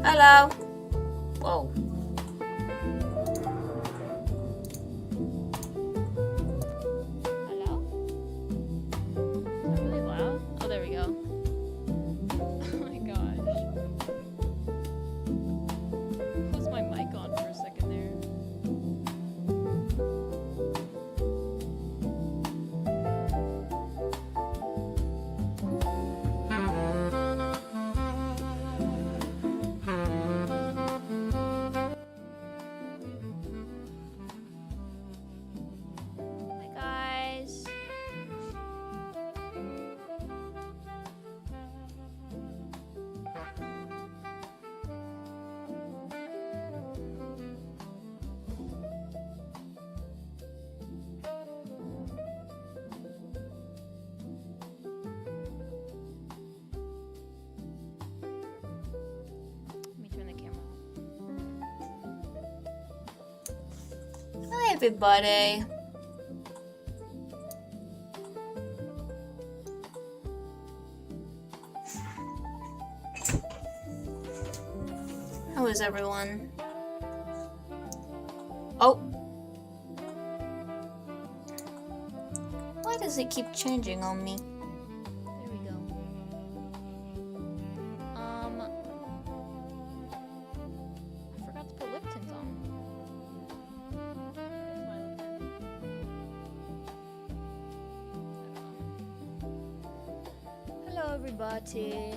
Hello. Whoa. Hello? Is that really loud? Oh, there we go. Oh my gosh. Close my mic on for a second there. Hi, everybody. How is everyone? Oh. Why does it keep changing on me? There we go. I forgot to put lip tint on. Where's my lip tint? I don't know. Hello, everybody.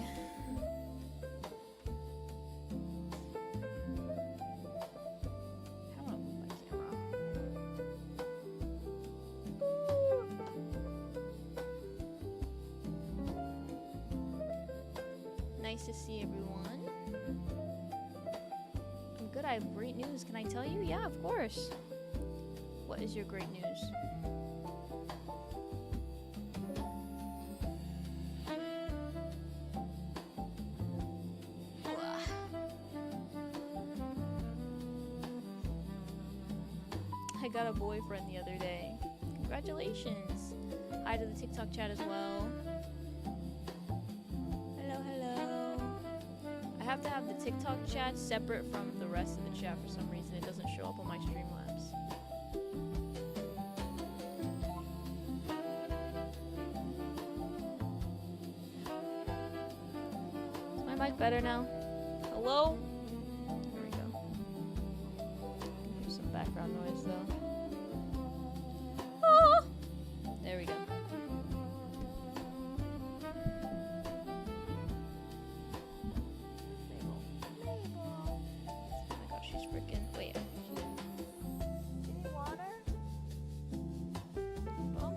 Nice to see everyone. I'm good. I have great news. Can I tell you? Yeah, of course. What is your great news? I got a boyfriend the other day. Congratulations. Hi to the TikTok chat as well. Hello, hello. I have to have the TikTok chat separate from the rest of the chat for some reason. It doesn't show up on my Streamlabs. Is my mic better now? Hello? There we go. There's some background noise though. Ah! There we go. Mabel. Mabel. Oh my gosh, she's freaking. Wait. Do you need water? Mabel?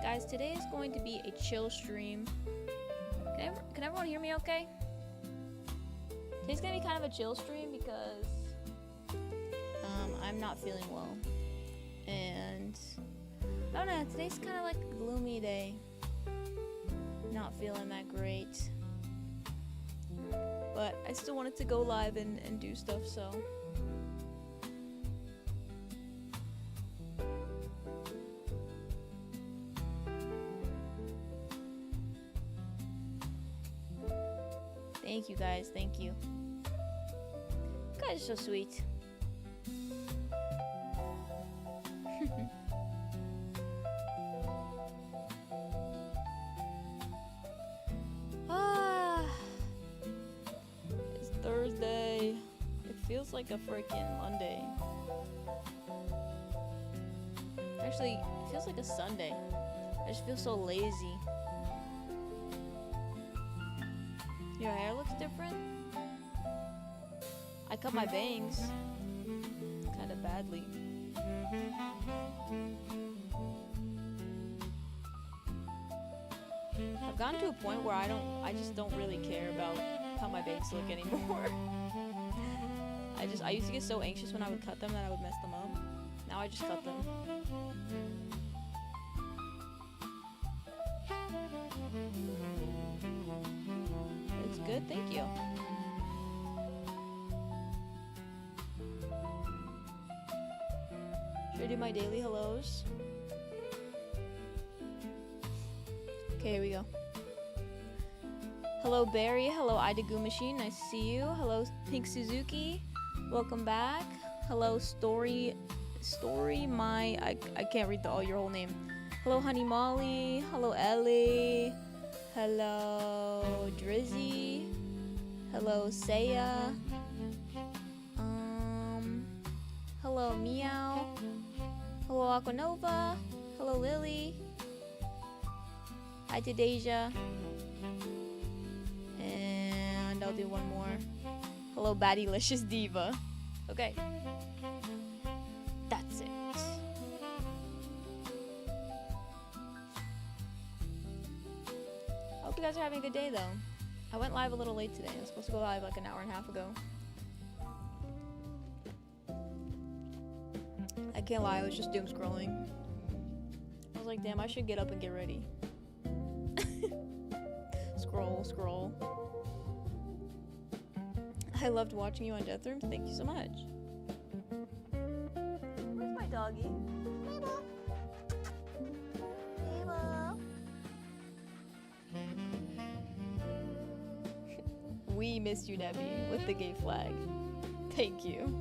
Guys, today is going to be a chill stream. Can everyone hear me okay? Today's gonna be kind of a chill stream because I'm not feeling well. And I don't know, today's kind of like a gloomy day. Not feeling that great. But I still wanted to go live and do stuff, so. Thank you guys, thank you. You guys are so sweet. It's Thursday. It feels like a freaking Monday. Actually, it feels like a Sunday. I just feel so lazy. Your hair looks different. I cut my bangs kind of badly. I've gotten to a point where I just don't really care about how my bangs look anymore. I used to get so anxious when I would cut them that I would mess them up. Now I just cut them. It's good, thank you. Should I do my daily hellos? Okay, here we go. Hello Barry, hello Idagu Machine, nice to see you. Hello Pink Suzuki, welcome back. Hello I can't read all your whole name. Hello Honey Molly, hello Ellie, hello Drizzy, hello Saya, hello Meow, hello Aquanova, hello Lily, hi to Deja, and I'll do one more. Hello Baddylicious Diva. Okay. That's it. I hope you guys are having a good day though. I went live a little late today. I was supposed to go live like an hour and a half ago. I can't lie, I was just doom scrolling. I was like, damn, I should get up and get ready. Scroll. I loved watching you on Death Rooms. Thank you so much. Where's my doggy? Mabel. Mabel. We missed you, Nebby, with the gay flag. Thank you.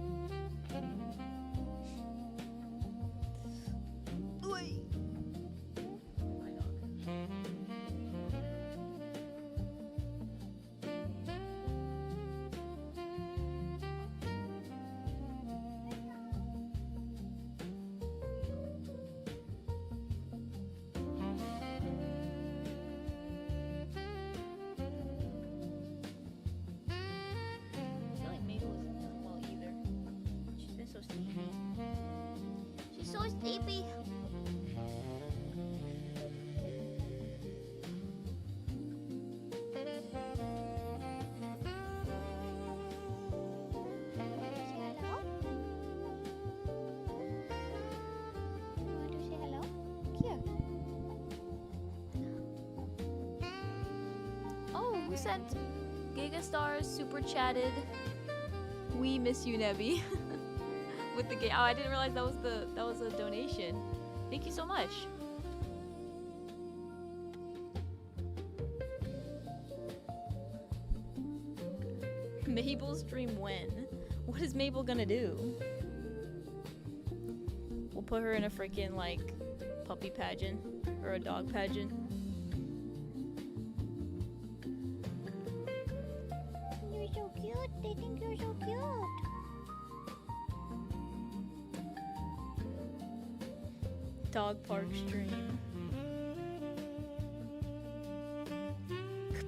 who sent Gigastars super chatted? We miss you, Nebby. With the game. Oh, I didn't realize that was a donation. Thank you so much. Mabel stream when? What is Mabel gonna do? We'll put her in a freaking like puppy pageant or a dog pageant. You're so cute. They think you're so cute. Dog park stream.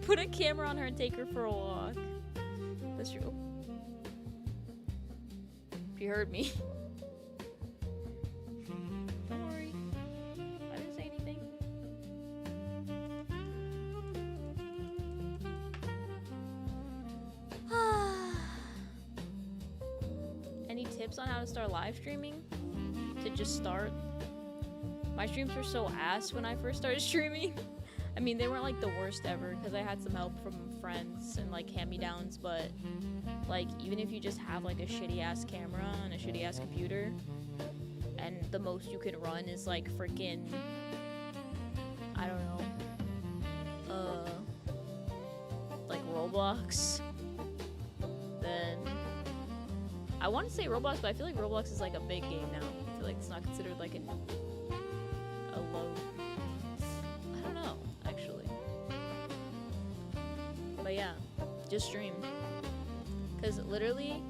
Put a camera on her and take her for a walk. That's true. If you heard me. Don't worry. I didn't say anything. Any tips on how to start live streaming? To just start? My streams were so ass when I first started streaming. I mean, they weren't like the worst ever because I had some help from friends and like hand-me-downs, but like even if you just have like a shitty ass camera and a shitty ass computer and the most you can run is like freaking, I don't know, like Roblox, then I want to say Roblox, but I feel like Roblox is like a big game now. I feel like it's not considered like a low, I don't know, actually. But yeah, just stream. Because literally,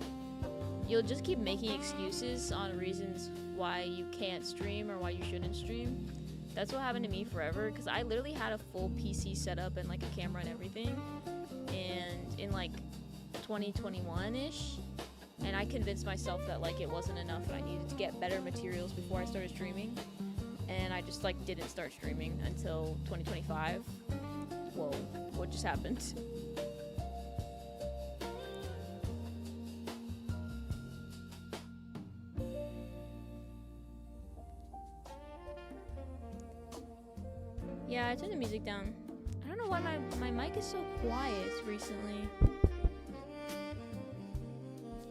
you'll just keep making excuses on reasons why you can't stream or why you shouldn't stream. That's what happened to me forever, because I literally had a full PC setup and like a camera and everything. And in like 2021-ish, and I convinced myself that like it wasn't enough and I needed to get better materials before I started streaming. And I just like didn't start streaming until 2025. Whoa, what just happened? Yeah, I turned the music down. I don't know why my mic is so quiet recently. I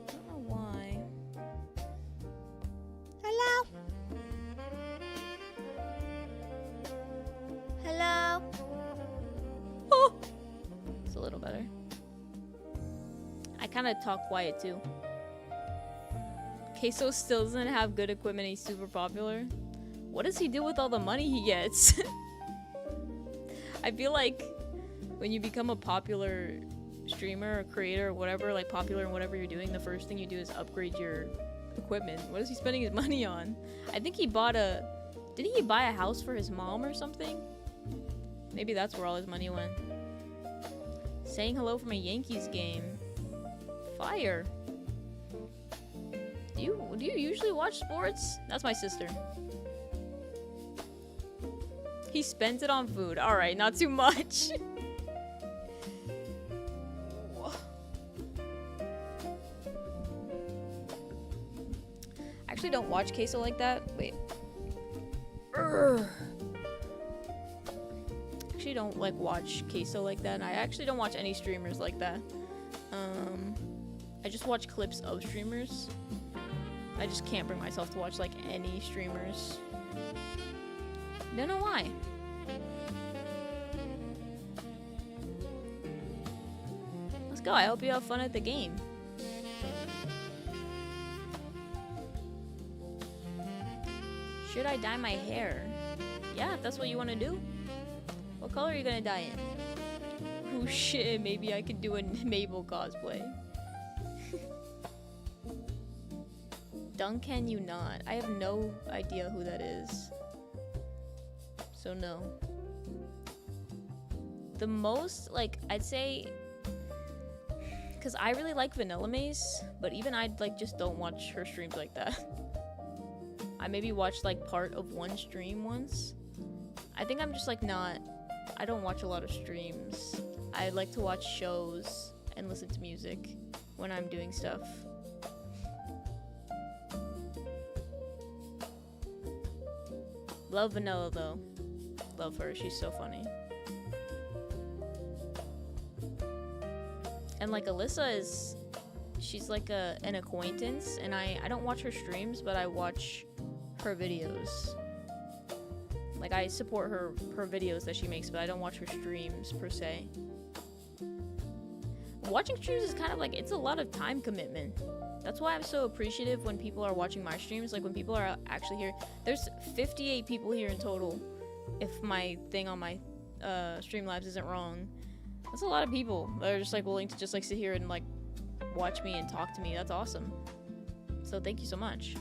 don't know why. Hello? Hello? Oh! It's a little better. I kind of talk quiet too. Queso still doesn't have good equipment. He's super popular. What does he do with all the money he gets? I feel like when you become a popular streamer or creator or whatever, like popular in whatever you're doing, the first thing you do is upgrade your equipment. What is he spending his money on? I think he bought a... Didn't he buy a house for his mom or something? Maybe that's where all his money went. Saying hello from a Yankees game. Fire. Do you usually watch sports? That's my sister. He spent it on food. Alright, not too much. I actually don't watch Queso like that. Wait. Actually don't like watch Queso like that. And I actually don't watch any streamers like that. I just watch clips of streamers. I just can't bring myself to watch like any streamers. Don't know why. Let's go. I hope you have fun at the game. Should I dye my hair? Yeah, if that's what you want to do. What color are you gonna dye in? Oh shit, maybe I could do a Mabel cosplay. Duncan you not. I have no idea who that is. So no. The most, like, I'd say, because I really like Vanilla Mace, but even I like just don't watch her streams like that. I maybe watched like part of one stream once. I think I'm just like not, I don't watch a lot of streams. I like to watch shows and listen to music when I'm doing stuff. Love Vanilla though. Love her, she's so funny. And like Alyssa is, she's like an acquaintance, and I don't watch her streams, but I watch her videos. Like I support her videos that she makes, but I don't watch her streams per se. Watching streams is kind of like, it's a lot of time commitment. That's why I'm so appreciative when people are watching my streams. Like when people are actually here. There's 58 people here in total, if my thing on my Streamlabs isn't wrong. That's a lot of people that are just like willing to just like sit here and like watch me and talk to me. That's awesome. So thank you so much.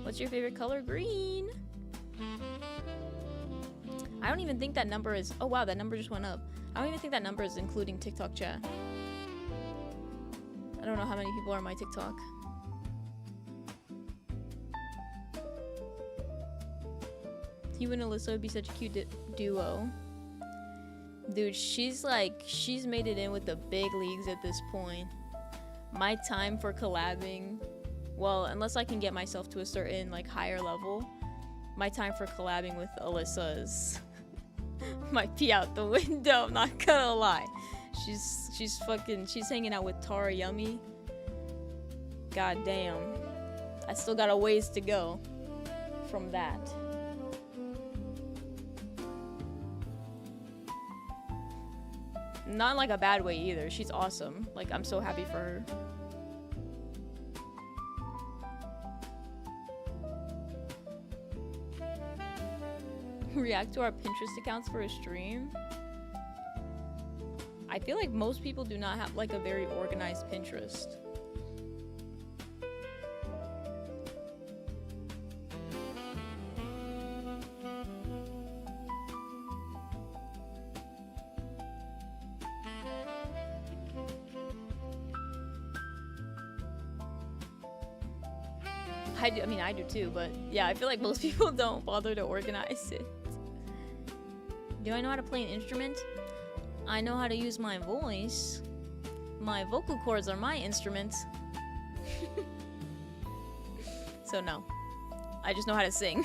What's your favorite color? Green. I don't even think that number is... Oh wow, that number just went up. I don't even think that number is including TikTok chat. I don't know how many people are on my TikTok. You and Alyssa would be such a cute duo. Dude, she's made it in with the big leagues at this point. My time for collabing, well, unless I can get myself to a certain like higher level, my time for collabing with Alyssa is might be out the window. I'm not gonna lie. She's hanging out with Tara Yummy. God damn. I still got a ways to go from that. Not in like a bad way either. She's awesome. Like I'm so happy for her. React to our Pinterest accounts for a stream. I feel like most people do not have like a very organized Pinterest. I do too, but yeah, I feel like most people don't bother to organize it. Do I know how to play an instrument? I know how to use my voice. My vocal cords are my instrument. So no. I just know how to sing.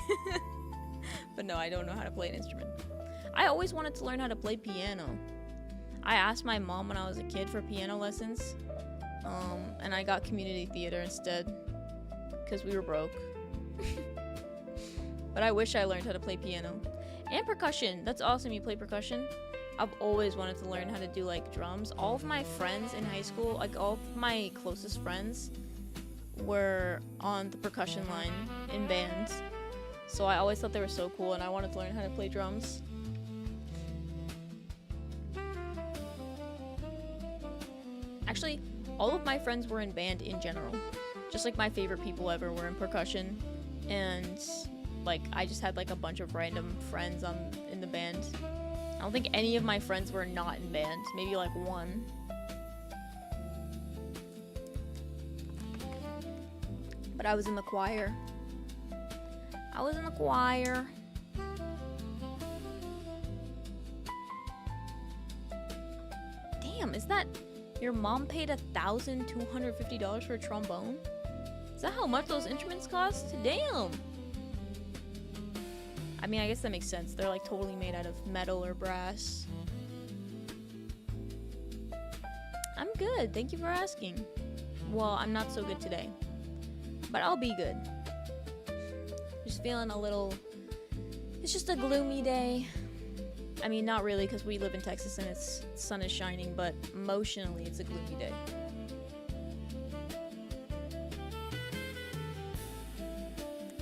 But no, I don't know how to play an instrument. I always wanted to learn how to play piano. I asked my mom when I was a kid for piano lessons. And I got community theater instead. Because we were broke. But I wish I learned how to play piano. And percussion. That's awesome, you play percussion. I've always wanted to learn how to do like drums. All of my friends in high school, like all of my closest friends were on the percussion line in bands. So I always thought they were so cool and I wanted to learn how to play drums. Actually, all of my friends were in band in general. Just like my favorite people ever were in percussion. And like I just had like a bunch of random friends in the band. I don't think any of my friends were not in band. Maybe like one. But I was in the choir. I was in the choir. Damn, is that... Your mom paid $1,250 for a trombone? Is that how much those instruments cost? Damn! I mean, I guess that makes sense. They're like totally made out of metal or brass. I'm good. Thank you for asking. Well, I'm not so good today. But I'll be good. Just feeling a little... It's just a gloomy day. I mean, not really, because we live in Texas and the sun is shining, but emotionally, it's a gloomy day.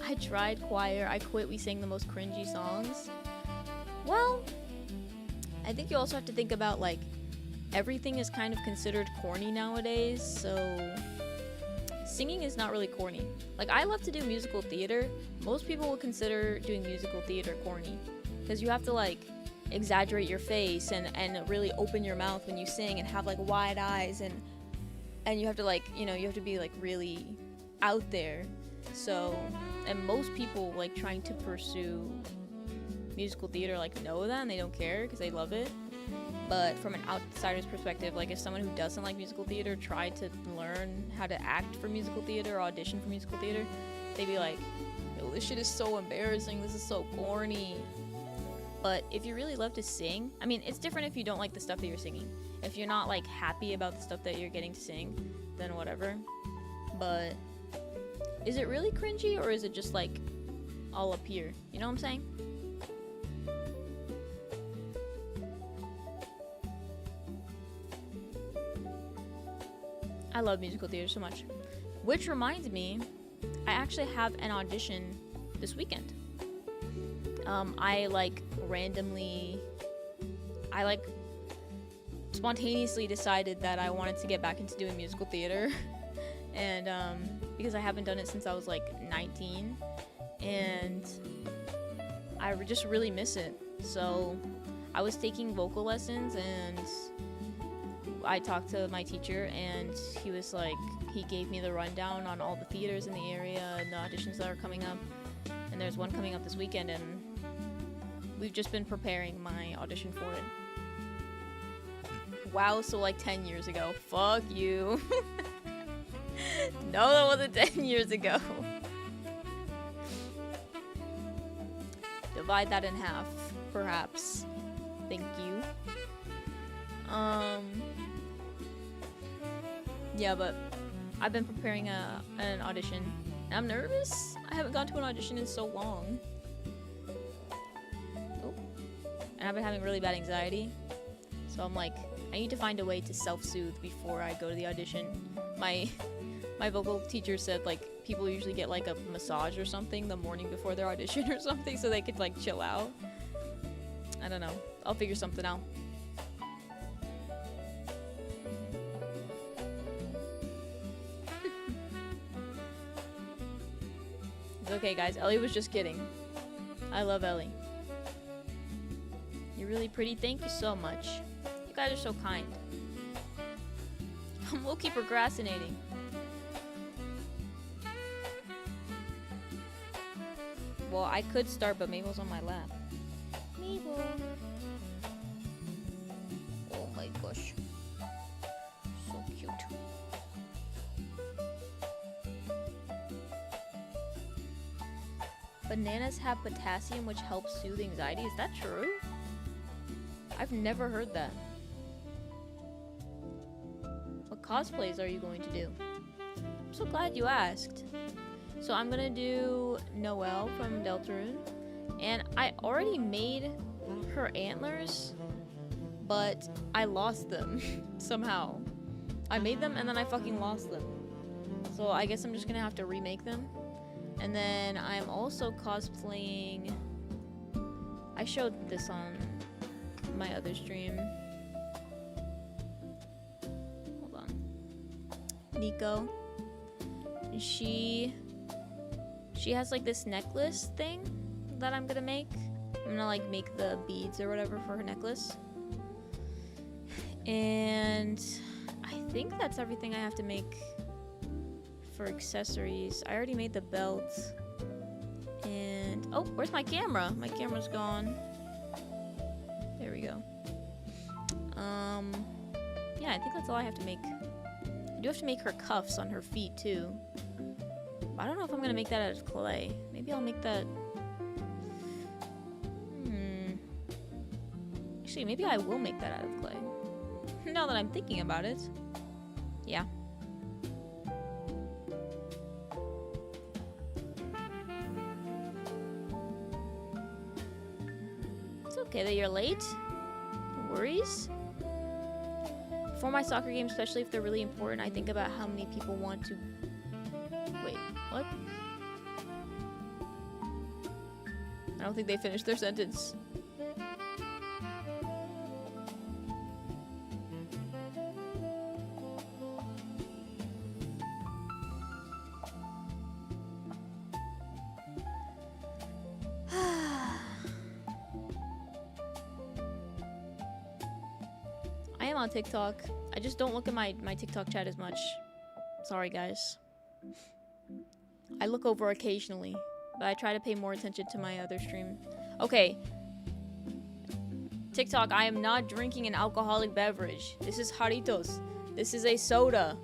I tried choir. I quit. We sang the most cringy songs. Well, I think you also have to think about, like, everything is kind of considered corny nowadays, so singing is not really corny. Like, I love to do musical theater. Most people will consider doing musical theater corny, because you have to, like, exaggerate your face and really open your mouth when you sing and have like wide eyes and you have to like, you know, you have to be like really out there. So, and most people like trying to pursue musical theater like know that and they don't care because they love it. But from an outsider's perspective, like if someone who doesn't like musical theater tried to learn how to act for musical theater or audition for musical theater, they'd be like, "Yo, this shit is so embarrassing. This is so corny." But if you really love to sing, I mean, it's different if you don't like the stuff that you're singing. If you're not like happy about the stuff that you're getting to sing, then whatever. But is it really cringy, or is it just like all up here? You know what I'm saying? I love musical theater so much. Which reminds me, I actually have an audition this weekend. I spontaneously decided that I wanted to get back into doing musical theater. And because I haven't done it since I was like 19, and I just really miss it. So I was taking vocal lessons, and I talked to my teacher, and he was like, he gave me the rundown on all the theaters in the area and the auditions that are coming up. And there's one coming up this weekend, and we've just been preparing my audition for it. Wow, so like 10 years ago. Fuck you. No, that wasn't 10 years ago. Divide that in half, perhaps. Thank you. Yeah, but I've been preparing an audition. And I'm nervous. I haven't gone to an audition in so long. Oh. And I've been having really bad anxiety. So I'm like, I need to find a way to self-soothe before I go to the audition. My vocal teacher said like people usually get like a massage or something the morning before their audition or something, so they could like chill out. I don't know. I'll figure something out. It's okay, guys. Ellie was just kidding. I love Ellie. You're really pretty. Thank you so much. You guys are so kind. I'm low-key procrastinating. Well, I could start, but Mabel's on my lap. Mabel. Oh my gosh. So cute. Bananas have potassium, which helps soothe anxiety. Is that true? I've never heard that. What cosplays are you going to do? I'm so glad you asked. So I'm gonna do Noelle from Deltarune, and I already made her antlers, but I lost them somehow. I made them and then I fucking lost them. So I guess I'm just gonna have to remake them. And then I'm also cosplaying. I showed this on my other stream. Hold on. Nico. She has like this necklace thing that I'm gonna make. I'm gonna like make the beads or whatever for her necklace. And I think that's everything I have to make for accessories. I already made the belt. And oh, where's my camera? My camera's gone. There we go. Yeah, I think that's all I have to make. I do have to make her cuffs on her feet too. But I don't know if I'm gonna make that out of clay. Maybe I'll make that. Actually, maybe I will make that out of clay. Now that I'm thinking about it. Yeah. It's okay that you're late. No worries. For my soccer games, especially if they're really important, I think about how many people want to... Wait, what? I don't think they finished their sentence. I am on TikTok. I just don't look at my TikTok chat as much. Sorry, guys. I look over occasionally, but I try to pay more attention to my other stream. Okay. TikTok, I am not drinking an alcoholic beverage. This is Jaritos. This is a soda.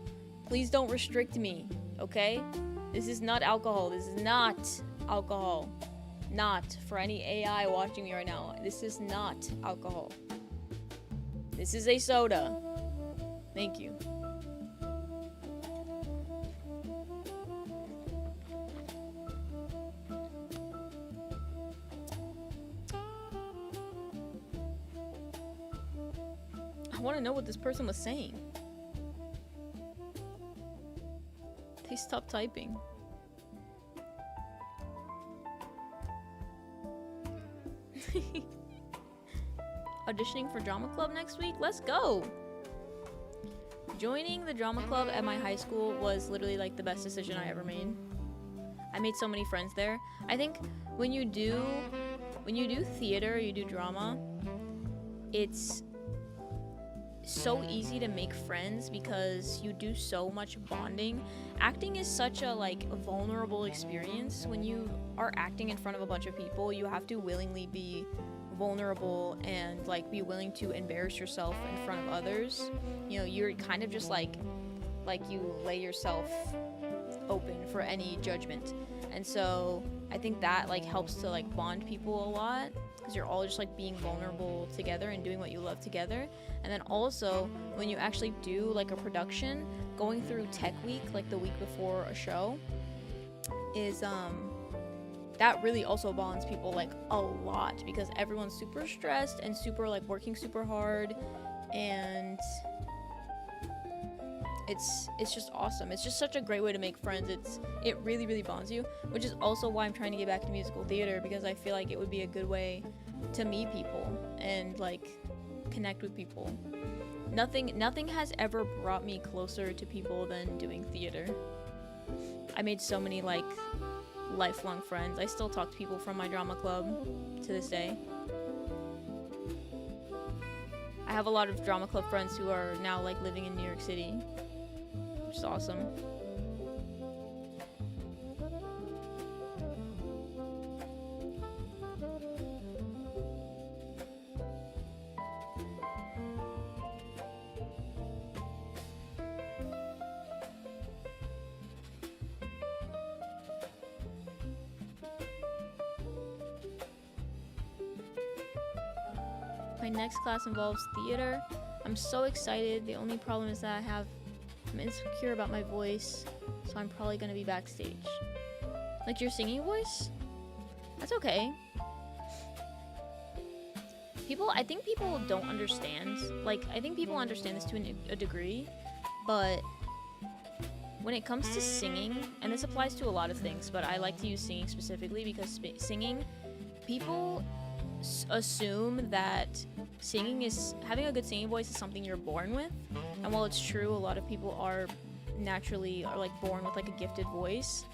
Please don't restrict me, okay? This is not alcohol. This is not alcohol. Not for any AI watching me right now. This is not alcohol. This is a soda. Thank you. I want to know what this person was saying. They stopped typing. Auditioning for drama club next week? Let's go! Joining the drama club at my high school was literally like the best decision I ever made. I made so many friends there. I think when you do theater, you do drama, it's so easy to make friends because you do so much bonding. Acting is such a like vulnerable experience. When you are acting in front of a bunch of people, you have to willingly be vulnerable and like be willing to embarrass yourself in front of others. You know, you're kind of just like you lay yourself open for any judgment. And so I think that like helps to like bond people a lot, because you're all just like being vulnerable together and doing what you love together. And then also when you actually do like a production, going through tech week like the week before a show is that really also bonds people like a lot, because everyone's super stressed and super like working super hard, and it's just awesome. It's just such a great way to make friends. It really bonds you, which is also why I'm trying to get back to musical theater, because I feel like it would be a good way to meet people and like connect with people. Nothing has ever brought me closer to people than doing theater. I made so many like lifelong friends. I still talk to people from my drama club to this day. I have a lot of drama club friends who are now like living in New York City, which is awesome. My next class involves theater. I'm so excited. The only problem is that I'm insecure about my voice, so I'm probably gonna be backstage. Like your singing voice? That's okay. I think people don't understand. Like, I think people understand this to a degree, but when it comes to singing, and this applies to a lot of things, but I like to use singing specifically because singing, people assume that having a good singing voice is something you're born with. And while it's true, a lot of people are like born with like a gifted voice,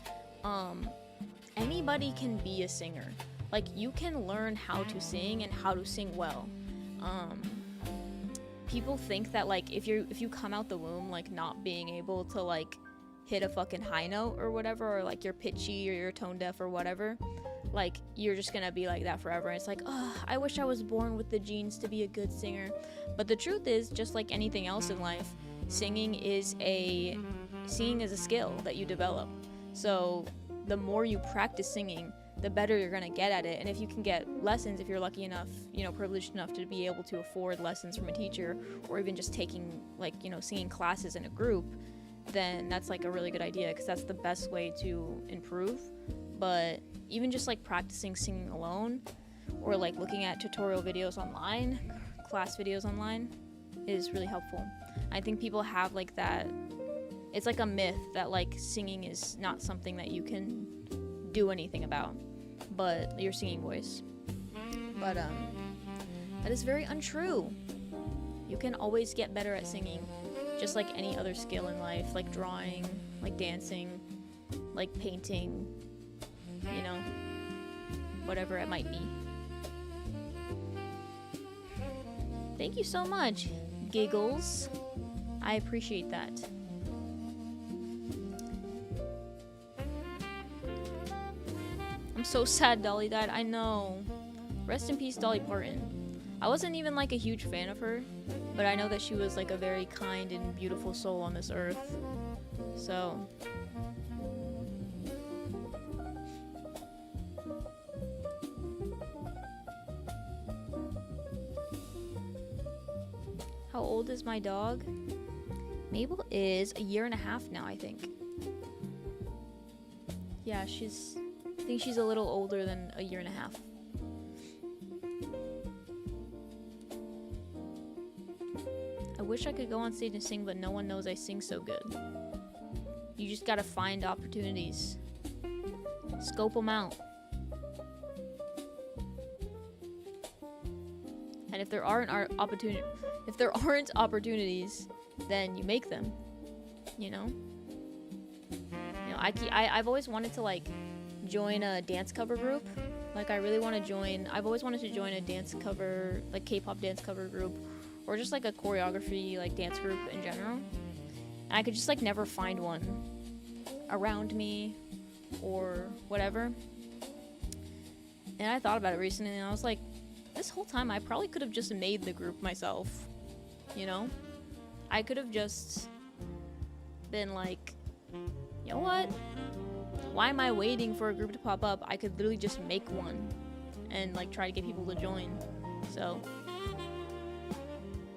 anybody can be a singer. Like, you can learn how to sing and how to sing well. People think that like if you come out the womb like not being able to like hit a fucking high note or whatever, or like you're pitchy or you're tone deaf or whatever, like you're just gonna be like that forever. And it's like, oh, I wish I was born with the genes to be a good singer. But the truth is, just like anything else in life, singing is a skill that you develop. So the more you practice singing, the better you're gonna get at it. And if you can get lessons, if you're lucky enough, privileged enough to be able to afford lessons from a teacher, or even just taking like, singing classes in a group, then that's like a really good idea, because that's the best way to improve. But even just like practicing singing alone, or like looking at tutorial videos online, class videos online, is really helpful. I think people have like that, it's like a myth that like singing is not something that you can do anything about, but your singing voice. But that is very untrue. You can always get better at singing, just like any other skill in life, like drawing, like dancing, like painting, whatever it might be. Thank you so much, Giggles. I appreciate that. I'm so sad Dolly died. I know. Rest in peace, Dolly Parton. I wasn't even like a huge fan of her, but I know that she was like a very kind and beautiful soul on this earth. So How old is my dog? Mabel is 1.5 years now, I think. Yeah, I think she's a little older than 1.5 years. I wish I could go on stage and sing, but no one knows I sing so good. You just gotta find opportunities. Scope them out. And if there aren't opportunities, then you make them. You know? I've always wanted to like join a dance cover group. Like I've always wanted to join a dance cover, like K-pop dance cover group, or just like a choreography like dance group in general. And I could just like never find one around me or whatever. And I thought about it recently and I was like, this whole time I probably could have just made the group myself, you know? I could have just been like, you know what? Why am I waiting for a group to pop up? I could literally just make one and like try to get people to join. So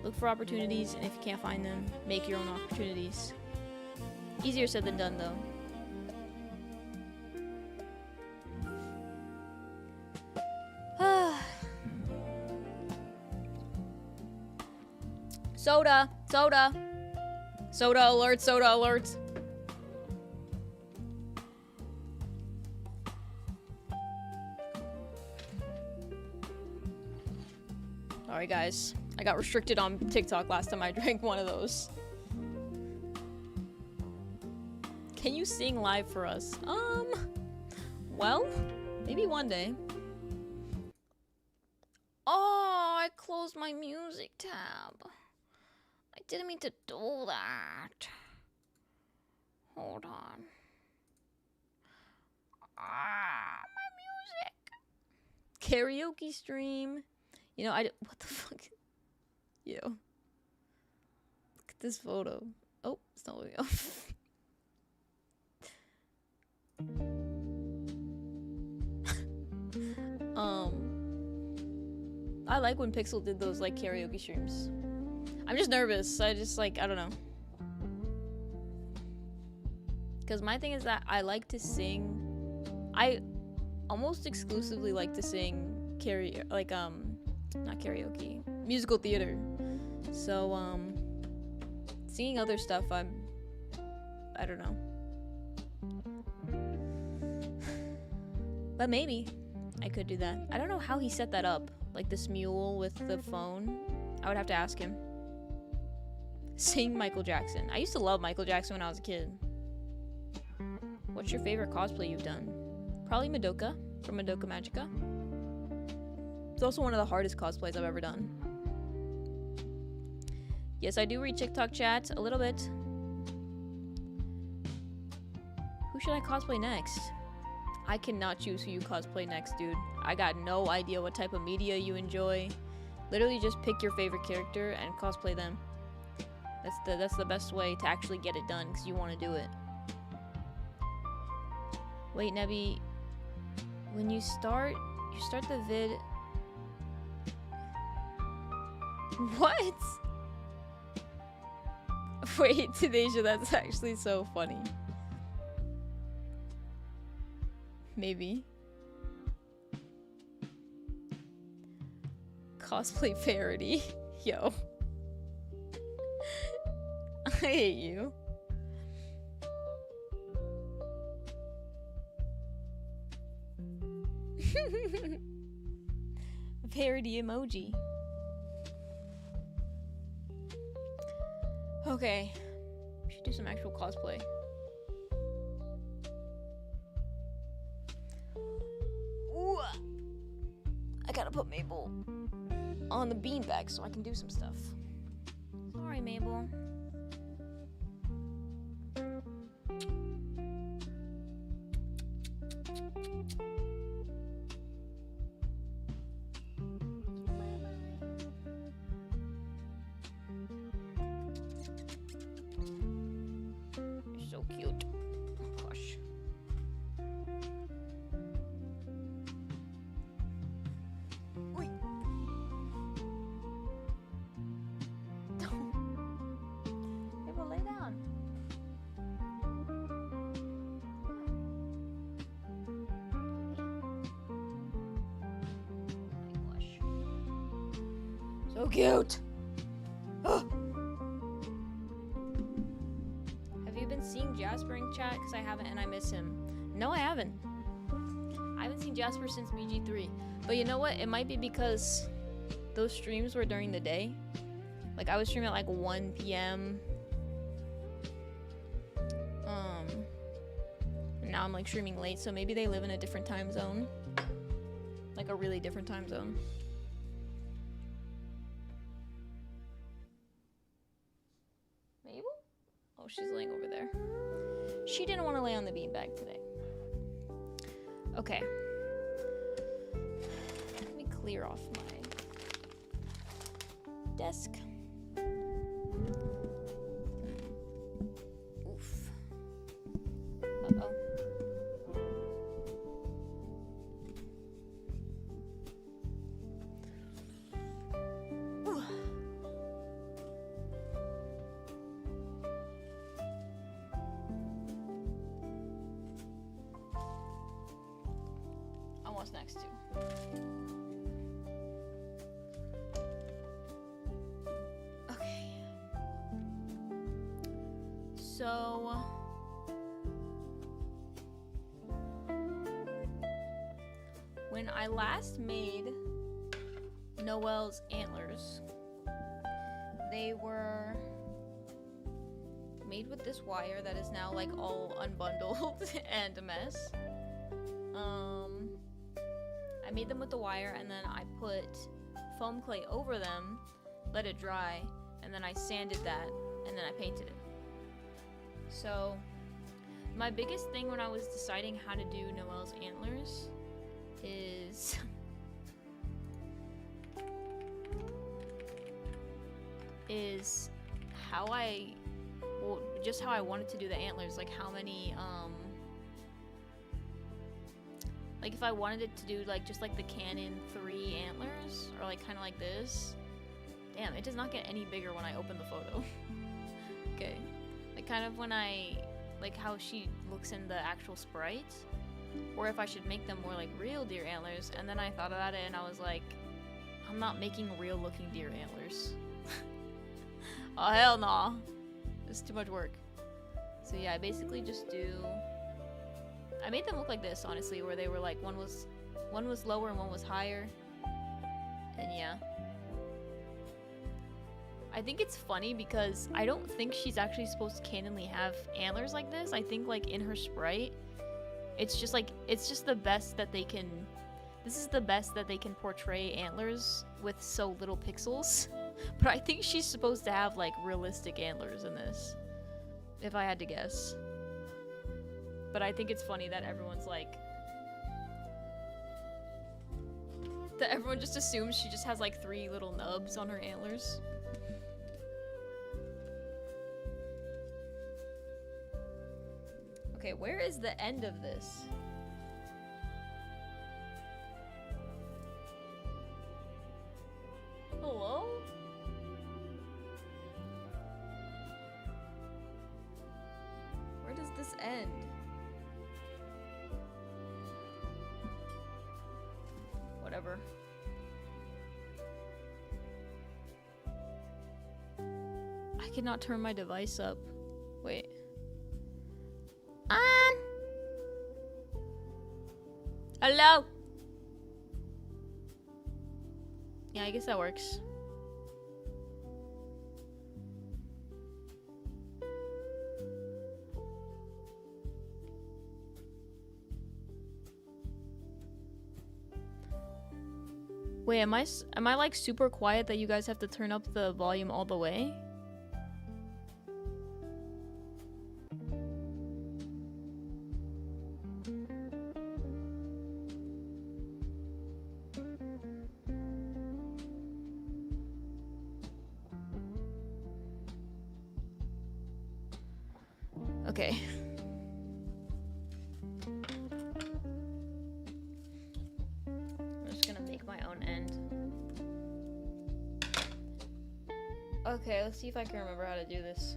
look for opportunities, and if you can't find them, make your own opportunities. Easier said than done though. Soda alert. Sorry guys, I got restricted on TikTok last time I drank one of those. Can you sing live for us? Well, maybe one day. Oh, I closed my music tab. I didn't mean to do that. Hold on. My music. Karaoke stream. You know, what the fuck? Yo. Look at this photo. Oh, it's not looking up. I like when Pixel did those like karaoke streams. I'm just nervous. I don't know. Because my thing is that I like to sing. I almost exclusively like to sing not karaoke, musical theater. So, singing other stuff, I don't know. But maybe I could do that. I don't know how he set that up. Like this mule with the phone. I would have to ask him. Sing Michael Jackson. I used to love Michael Jackson when I was a kid. What's your favorite cosplay you've done? Probably Madoka from Madoka Magica. It's also one of the hardest cosplays I've ever done. Yes, I do read TikTok chats a little bit. Who should I cosplay next? I cannot choose who you cosplay next, dude. I got no idea what type of media you enjoy. Literally just pick your favorite character and cosplay them. That's the best way to actually get it done, because you want to do it. Wait, Nebby, when you start the vid. What? Wait, Tadeja, that's actually so funny. Maybe. Cosplay parody. Yo. I hate you. A parody emoji. Okay. We should do some actual cosplay. Ooh. I gotta put Mabel on the beanbag so I can do some stuff. Sorry, Mabel. You're so cute. Oh, gosh. So cute. Have you been seeing Jasper in chat? Because I haven't and I miss him. No, I haven't. I haven't seen Jasper since BG3. But you know what? It might be because those streams were during the day. Like, I was streaming at like 1 p.m. And now I'm like streaming late, so maybe they live in a different time zone. Like a really different time zone. Mabel? Oh, she's laying over there. She didn't want to lay on the beanbag today. Okay. Let me clear off my desk. Oof. Uh-oh. Ooh. Almost next to. Okay. So when I last made Noelle's antlers, they were made with this wire that is now like all unbundled and a mess. I made them with the wire and then I put foam clay over them, let it dry, and then I sanded that and then I painted it. So my biggest thing when I was deciding how to do Noelle's antlers is how just how I wanted to do the antlers, like how many like if I wanted it to do like just like the Canon 3 antlers or like kind of like this. Damn, it does not get any bigger when I open the photo. Okay, like kind of when I like how she looks in the actual sprite, or if I should make them more like real deer antlers. And then I thought about it and I was like, I'm not making real looking deer antlers. Oh hell no, it's too much work. So yeah, I basically just I made them look like this, honestly, where they were like one was lower and one was higher. And yeah, I think it's funny because I don't think she's actually supposed to canonly have antlers like this. I think like in her sprite, it's just the best that they can. This is the best that they can portray antlers with so little pixels. But I think she's supposed to have like realistic antlers in this, if I had to guess. But I think it's funny that everyone's like, that everyone just assumes she just has like 3 little nubs on her antlers. Okay, where is the end of this? Hello? Where does this end? Whatever. I cannot turn my device up. Wait. Hello? Yeah, I guess that works. Wait, am I like super quiet that you guys have to turn up the volume all the way? Okay. I'm just gonna make my own end. Okay, let's see if I can remember how to do this.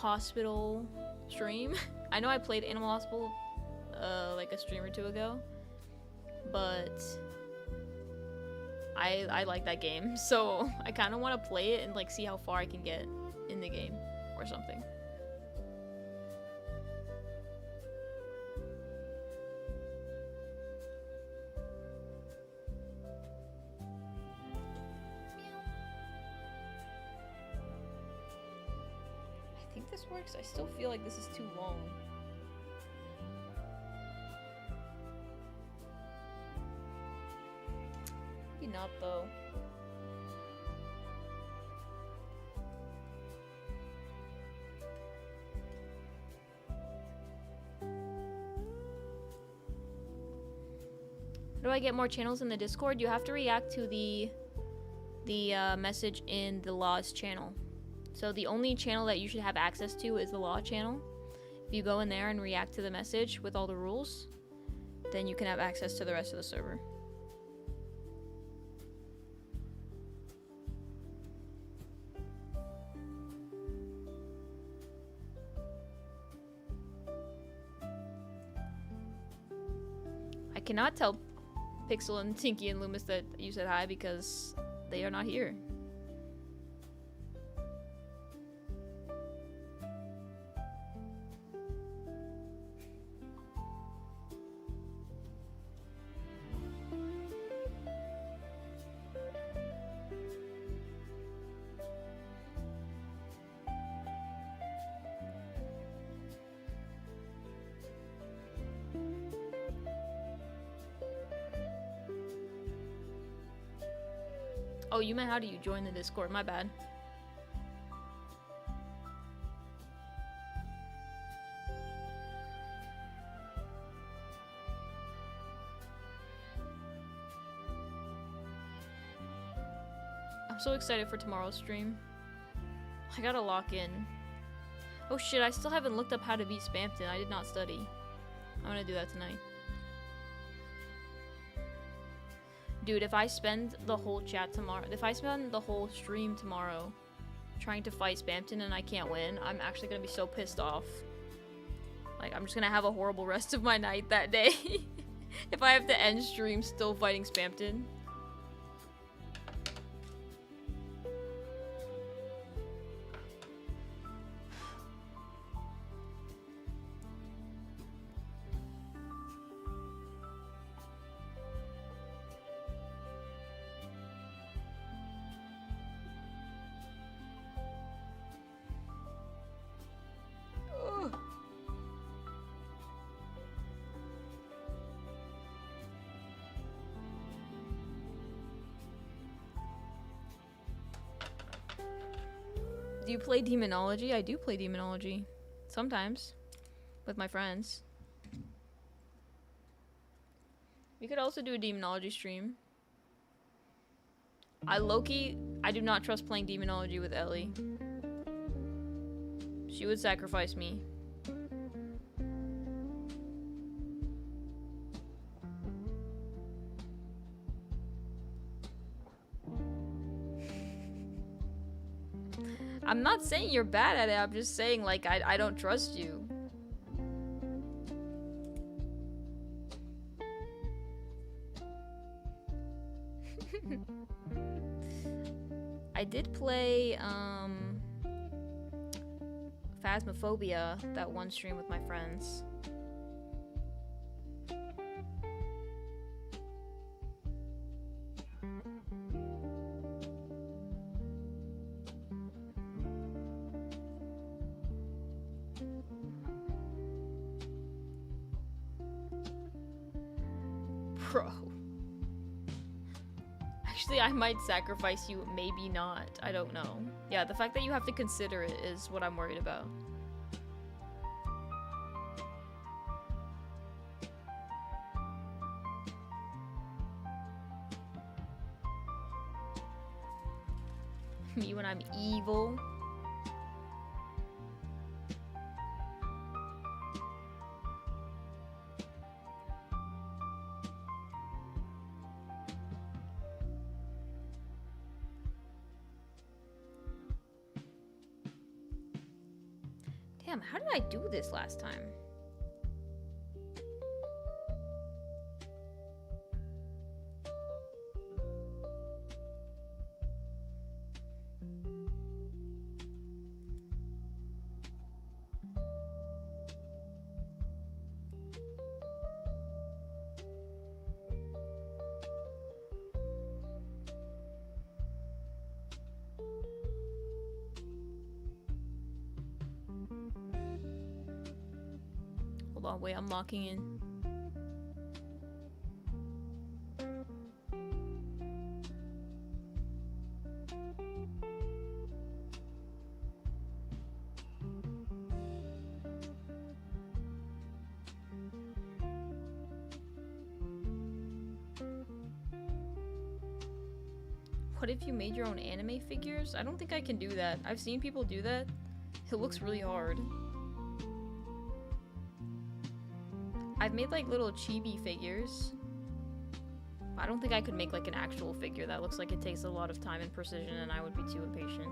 Hospital stream. I know I played Animal Hospital like a stream or two ago, but I like that game, so I kind of want to play it and like see how far I can get in the game or something. I think this works. I still feel like this is too long. Maybe not though. How do I get more channels in the Discord? You have to react to the message in the Laws channel. So the only channel that you should have access to is the Law channel. If you go in there and react to the message with all the rules, then you can have access to the rest of the server. I cannot tell Pixel and Tinky and Loomis that you said hi because they are not here. Oh, you meant how do you join the Discord? My bad. I'm so excited for tomorrow's stream. I gotta lock in. Oh shit, I still haven't looked up how to beat Spamton. I did not study. I'm gonna do that tonight. Dude, if I spend the whole chat tomorrow, if I spend the whole stream tomorrow trying to fight Spamton and I can't win, I'm actually gonna be so pissed off. Like, I'm just gonna have a horrible rest of my night that day. If I have to end stream still fighting Spamton. Do you play Demonology? I do play Demonology. Sometimes. With my friends. We could also do a Demonology stream. I do not trust playing Demonology with Ellie. She would sacrifice me. I'm not saying you're bad at it, I'm just saying, like, I don't trust you. I did play, Phasmophobia, that one stream with my friends. Bro. Actually, I might sacrifice you, maybe not. I don't know. Yeah, the fact that you have to consider it is what I'm worried about. Me when I'm evil. Damn, how did I do this last time? Hold on, wait, I'm locking in. What if you made your own anime figures? I don't think I can do that. I've seen people do that. It looks really hard. I've made like little chibi figures. I don't think I could make like an actual figure. That looks like it takes a lot of time and precision and I would be too impatient.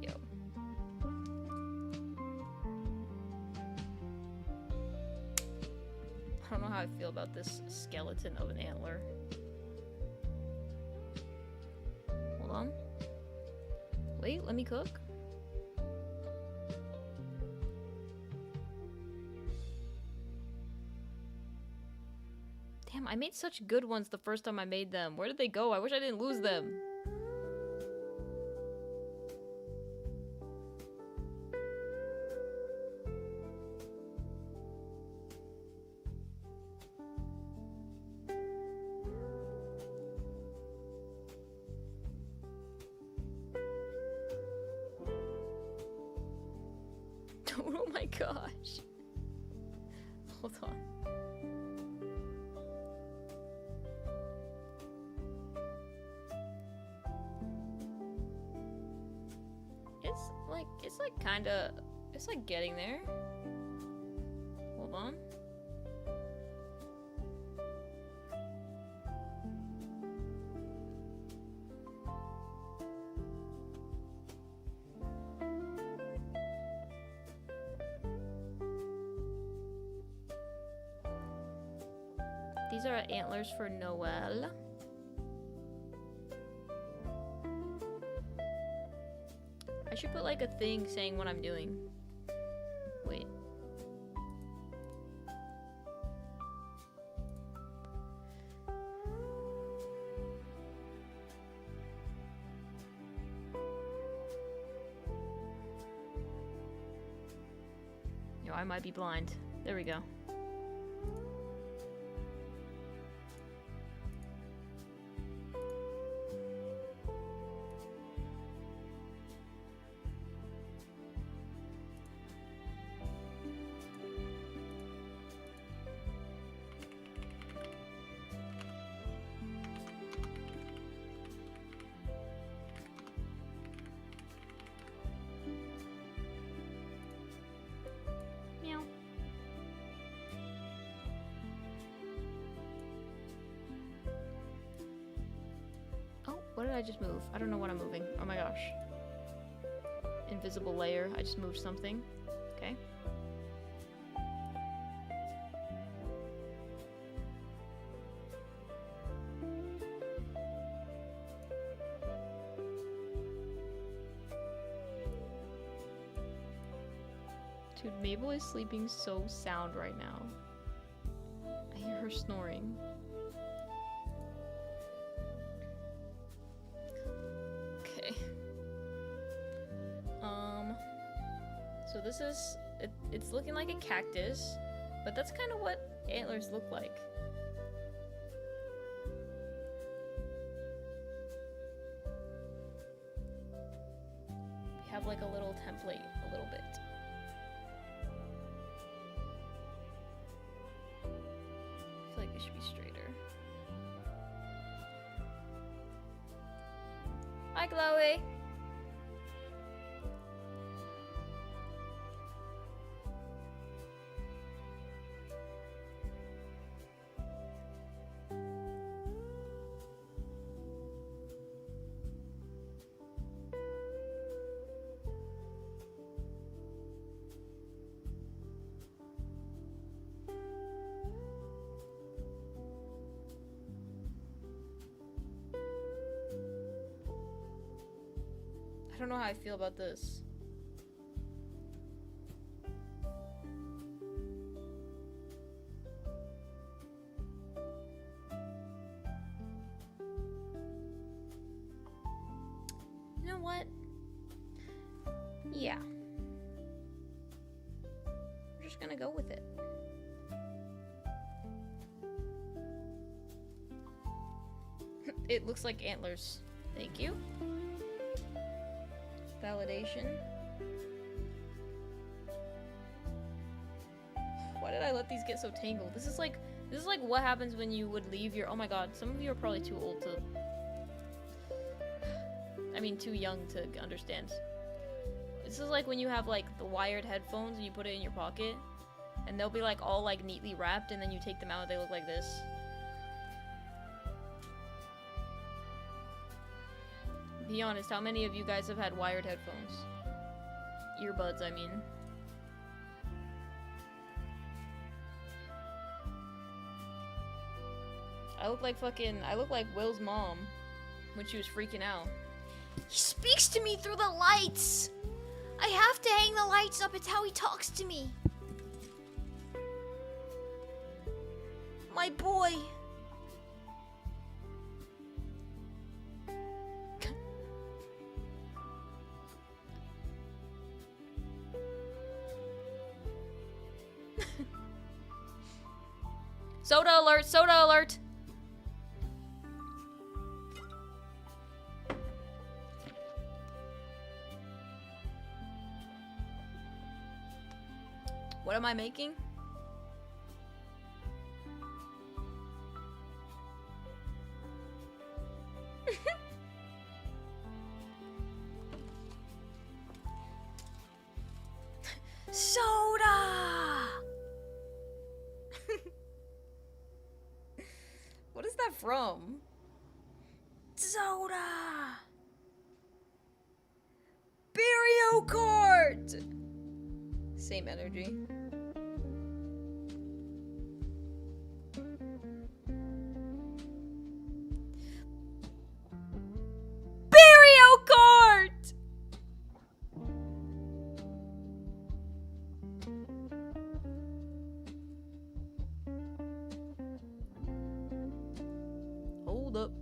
Yo. I don't know how I feel about this skeleton of an antler. Hold on. Wait, let me cook. Damn, I made such good ones the first time I made them. Where did they go? I wish I didn't lose them. Oh my gosh. Hold on. It's like kinda, it's like getting there. Hold on. These are antlers for Noel. I should put like a thing saying what I'm doing. Wait. Yo, I might be blind. There we go. Meow. Oh, what did I just move? I don't know what I'm moving. Oh my gosh. Invisible layer. I just moved something. Okay. Dude, Mabel is sleeping so sound right now. I hear her snoring. Okay. So this is, it's looking like a cactus, but that's kind of what antlers look like. We have like a little template, a little bit. I feel like they should be straighter. Hi, Chloe. don't know how I feel about this. You know what? Yeah. We're just gonna go with it. It looks like antlers. Thank you. Validation. Why did I let these get so tangled? This is like what happens when you would leave your— oh my god, some of you are probably too old to— I mean, too young to understand. This is like when you have like the wired headphones and you put it in your pocket and they'll be like all like neatly wrapped and then you take them out and they look like this. Be honest, how many of you guys have had wired headphones? Earbuds, I mean. I look like Will's mom when she was freaking out. He speaks to me through the lights. I have to hang the lights up. It's how he talks to me. My boy. Soda alert! Soda alert! What am I making? Soda! What is that from? Soda! Mario Kart! Same energy. Mario Kart! Hold up.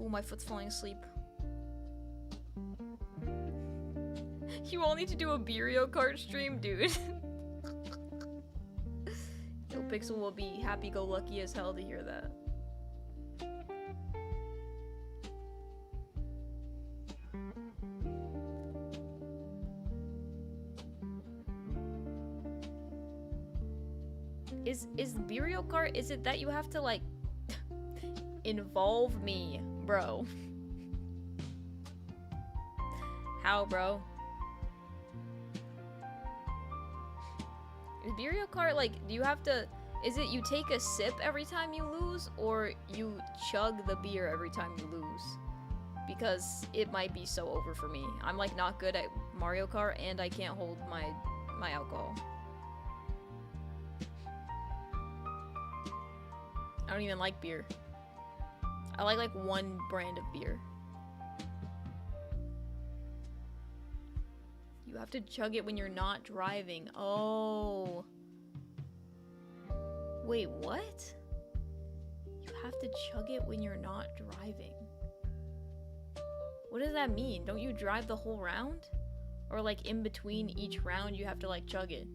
Oh, my foot's falling asleep. You all need to do a Mario Kart stream, dude. Yo, Pixel will be happy-go-lucky as hell to hear that. Is Mario Kart, is it that you have to, like, involve me, bro? How, bro? Is Mario Kart, like, do you have to— is it you take a sip every time you lose, or you chug the beer every time you lose? Because it might be so over for me. I'm, like, not good at Mario Kart, and I can't hold my alcohol. I don't even like beer. I like one brand of beer. You have to chug it when you're not driving. Oh. Wait, what? You have to chug it when you're not driving. What does that mean? Don't you drive the whole round? Or like in between each round you have to like chug it?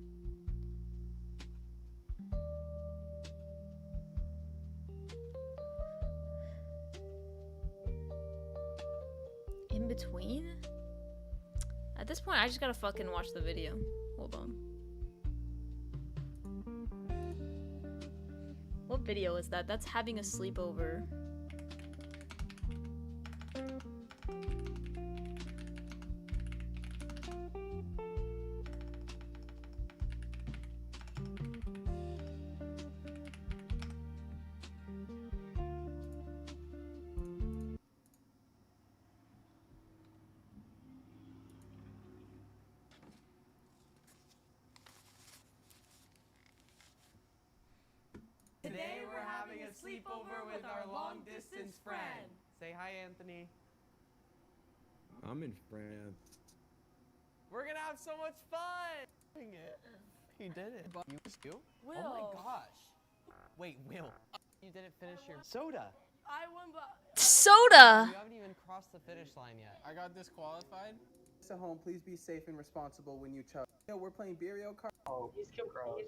In between? At this point, I just gotta fucking watch the video. Hold on. What video is that? That's having a sleepover. Today we're having a sleepover with our long-distance friend. Say hi, Anthony. I'm in France. We're gonna have so much fun. He did it. You? Will. Oh my gosh. Wait, Will. You didn't finish your soda. I won, but Soda! You haven't even crossed the finish line yet. I got disqualified. At home, please be safe and responsible when you chug. Yo, we're playing Burial Card. Oh, he's too gross.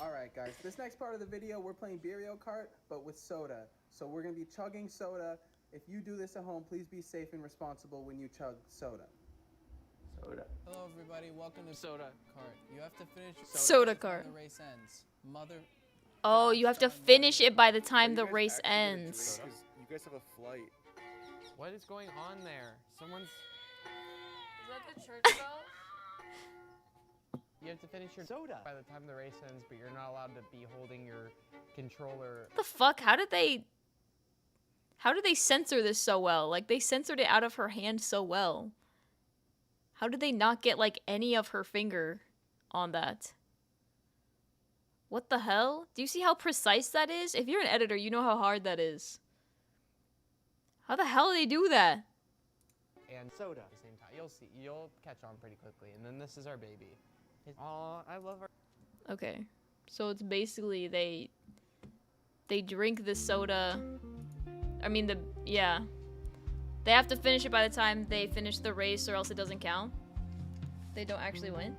Alright guys, this next part of the video, we're playing Burial Kart, but with soda. So we're gonna be chugging soda. If you do this at home, please be safe and responsible when you chug soda. Soda. Hello everybody, welcome to Soda Kart. You have to finish Soda by the time Kart. the race ends. Mother... Oh, you have to finish it by the time the race ends. You guys have a flight. What is going on there? Someone's... is that the church bell? You have to finish your soda by the time the race ends, but you're not allowed to be holding your controller. What the fuck? How did they censor this so well? Like, they censored it out of her hand so well. How did they not get, like, any of her finger on that? What the hell? Do you see how precise that is? If you're an editor, you know how hard that is. How the hell do they do that? And soda at the same time. You'll see. You'll catch on pretty quickly. And then this is our baby. Aw, I love her. Okay. So it's basically they drink the soda. I mean, yeah. They have to finish it by the time they finish the race or else it doesn't count. They don't actually win.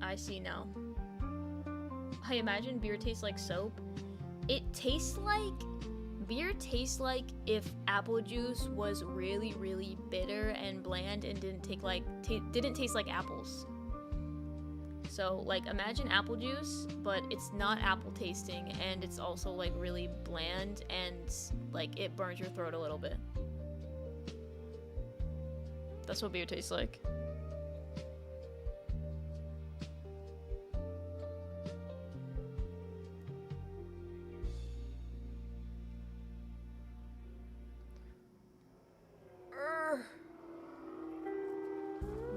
I see now. I imagine beer tastes like soap. Beer tastes like if apple juice was really, really bitter and bland and didn't taste like apples. So, like, imagine apple juice, but it's not apple tasting, and it's also, like, really bland, and, like, it burns your throat a little bit. That's what beer tastes like.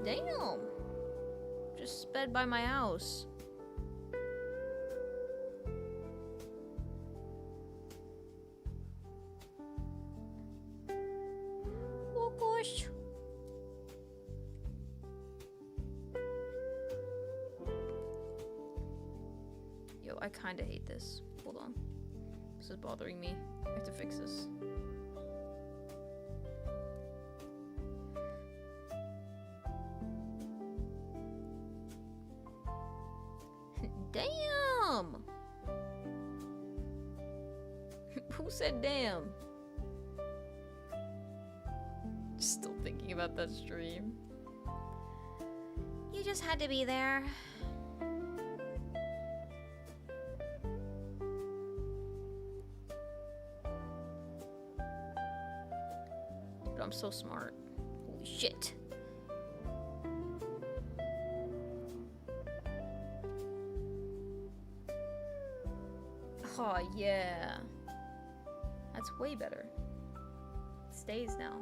Damn! Just sped by my house. Oh gosh. Yo, I kinda hate this. Hold on. This is bothering me. I have to fix this. Damn! Who said damn? Still thinking about that stream. You just had to be there. Dude, I'm so smart. Holy shit. Oh, yeah. That's way better. It stays now.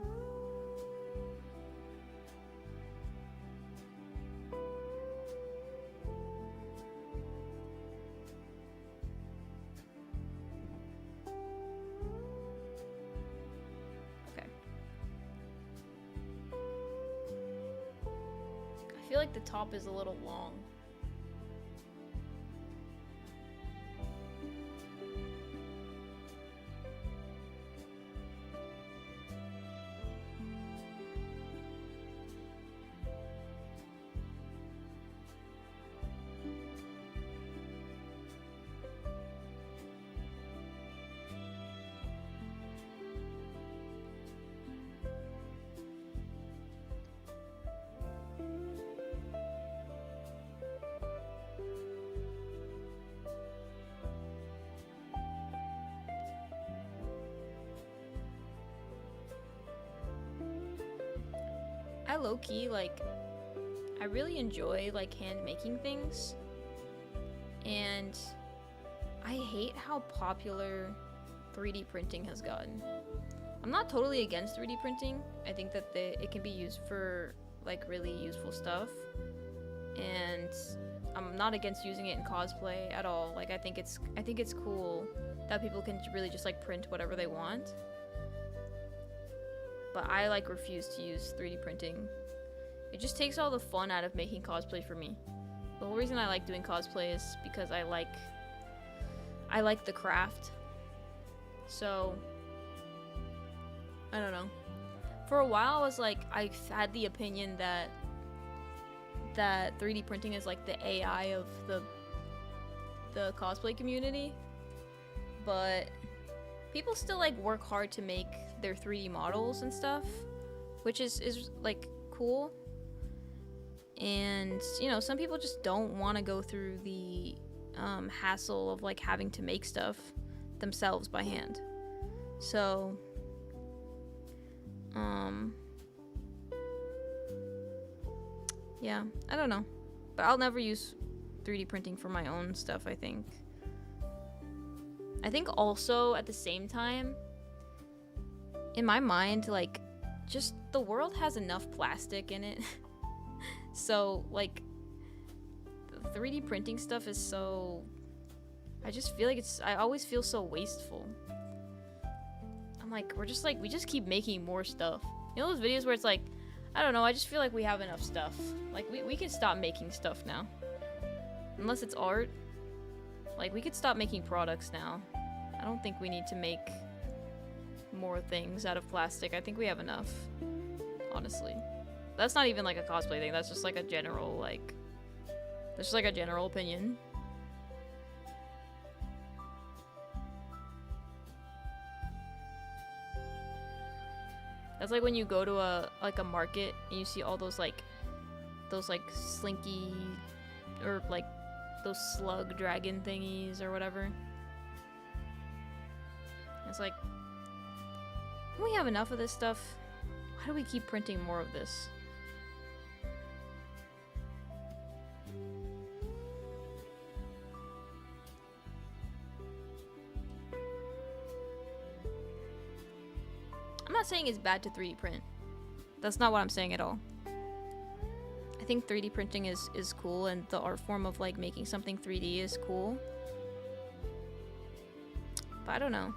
Okay. I feel like the top is a little long. I low-key, like, I really enjoy, like, hand-making things. And I hate how popular 3D printing has gotten. I'm not totally against 3D printing. I think that it can be used for like really useful stuff, and I'm not against using it in cosplay at all. Like I think it's cool that people can really just like print whatever they want. But I like refuse to use 3D printing. It just takes all the fun out of making cosplay for me. The whole reason I like doing cosplay is because I like the craft. So I don't know. For a while I was like, I had the opinion that 3D printing is like the AI of the cosplay community. But people still like work hard to make their 3D models and stuff, which is like cool. And you know, some people just don't want to go through the hassle of like having to make stuff themselves by hand. So yeah, I don't know, but I'll never use 3D printing for my own stuff. I think also at the same time, in my mind, like, just the world has enough plastic in it. So like 3D printing stuff is so, I just feel like I always feel so wasteful. I'm like, we just keep making more stuff. You know those videos where it's like, I don't know, I just feel like we have enough stuff. Like we can stop making stuff now. Unless it's art. Like we could stop making products now. I don't think we need to make more things out of plastic. I think we have enough. Honestly. That's not even like a cosplay thing, that's just like a general that's just like a general opinion. That's like when you go to a market and you see all those slinky or like those slug dragon thingies or whatever. It's like, don't we have enough of this stuff? Why do we keep printing more of this? I'm not saying it's bad to 3D print. That's not what I'm saying at all. I think 3D printing is cool, and the art form of like making something 3D is cool. But I don't know.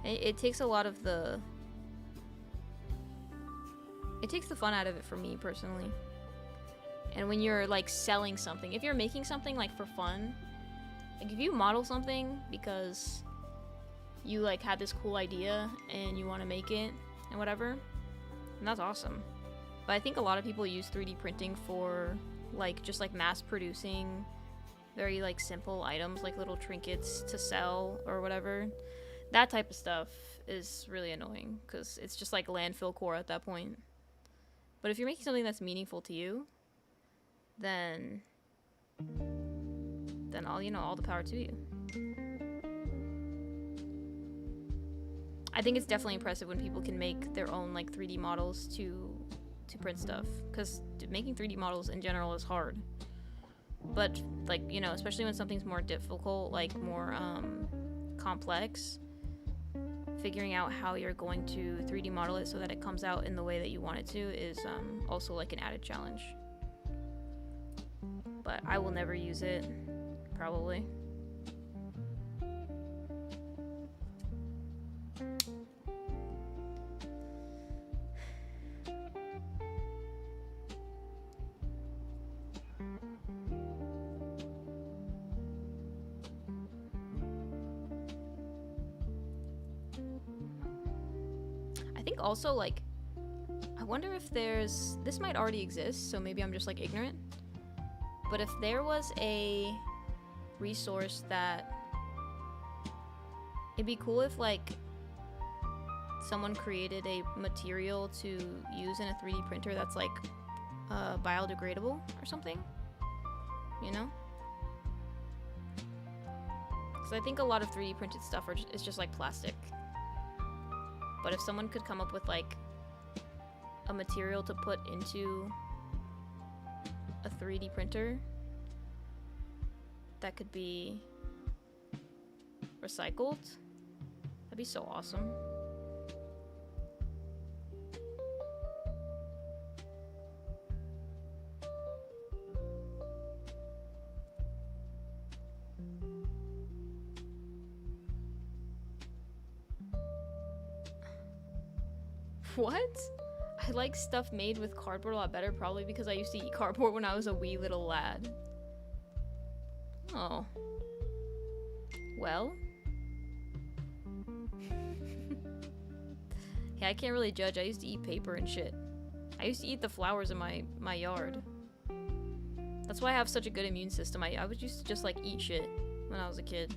It takes a lot of the... It takes the fun out of it for me, personally. And when you're like selling something, if you're making something like for fun, like if you model something because you like had this cool idea and you want to make it and whatever, and that's awesome. But I think a lot of people use 3D printing for like just like mass producing very like simple items, like little trinkets to sell or whatever. That type of stuff is really annoying because it's just like landfill core at that point. But if you're making something that's meaningful to you, then all the power to you. I think it's definitely impressive when people can make their own like 3D models to print stuff, because making 3D models in general is hard. But like, you know, especially when something's more difficult, like more complex, figuring out how you're going to 3D model it so that it comes out in the way that you want it to is also like an added challenge. But I will never use it, probably. I think also, like, I wonder if this might already exist, so maybe I'm just like ignorant, but if there was a resource that it'd be cool if like someone created a material to use in a 3D printer that's like biodegradable or something, you know? Because I think a lot of 3D printed stuff is just like plastic. But if someone could come up with like a material to put into a 3D printer that could be recycled be so awesome. What? I like stuff made with cardboard a lot better, probably because I used to eat cardboard when I was a wee little lad. Oh. Well. Yeah, I can't really judge. I used to eat paper and shit. I used to eat the flowers in my yard. That's why I have such a good immune system. I was used to just like eat shit when I was a kid.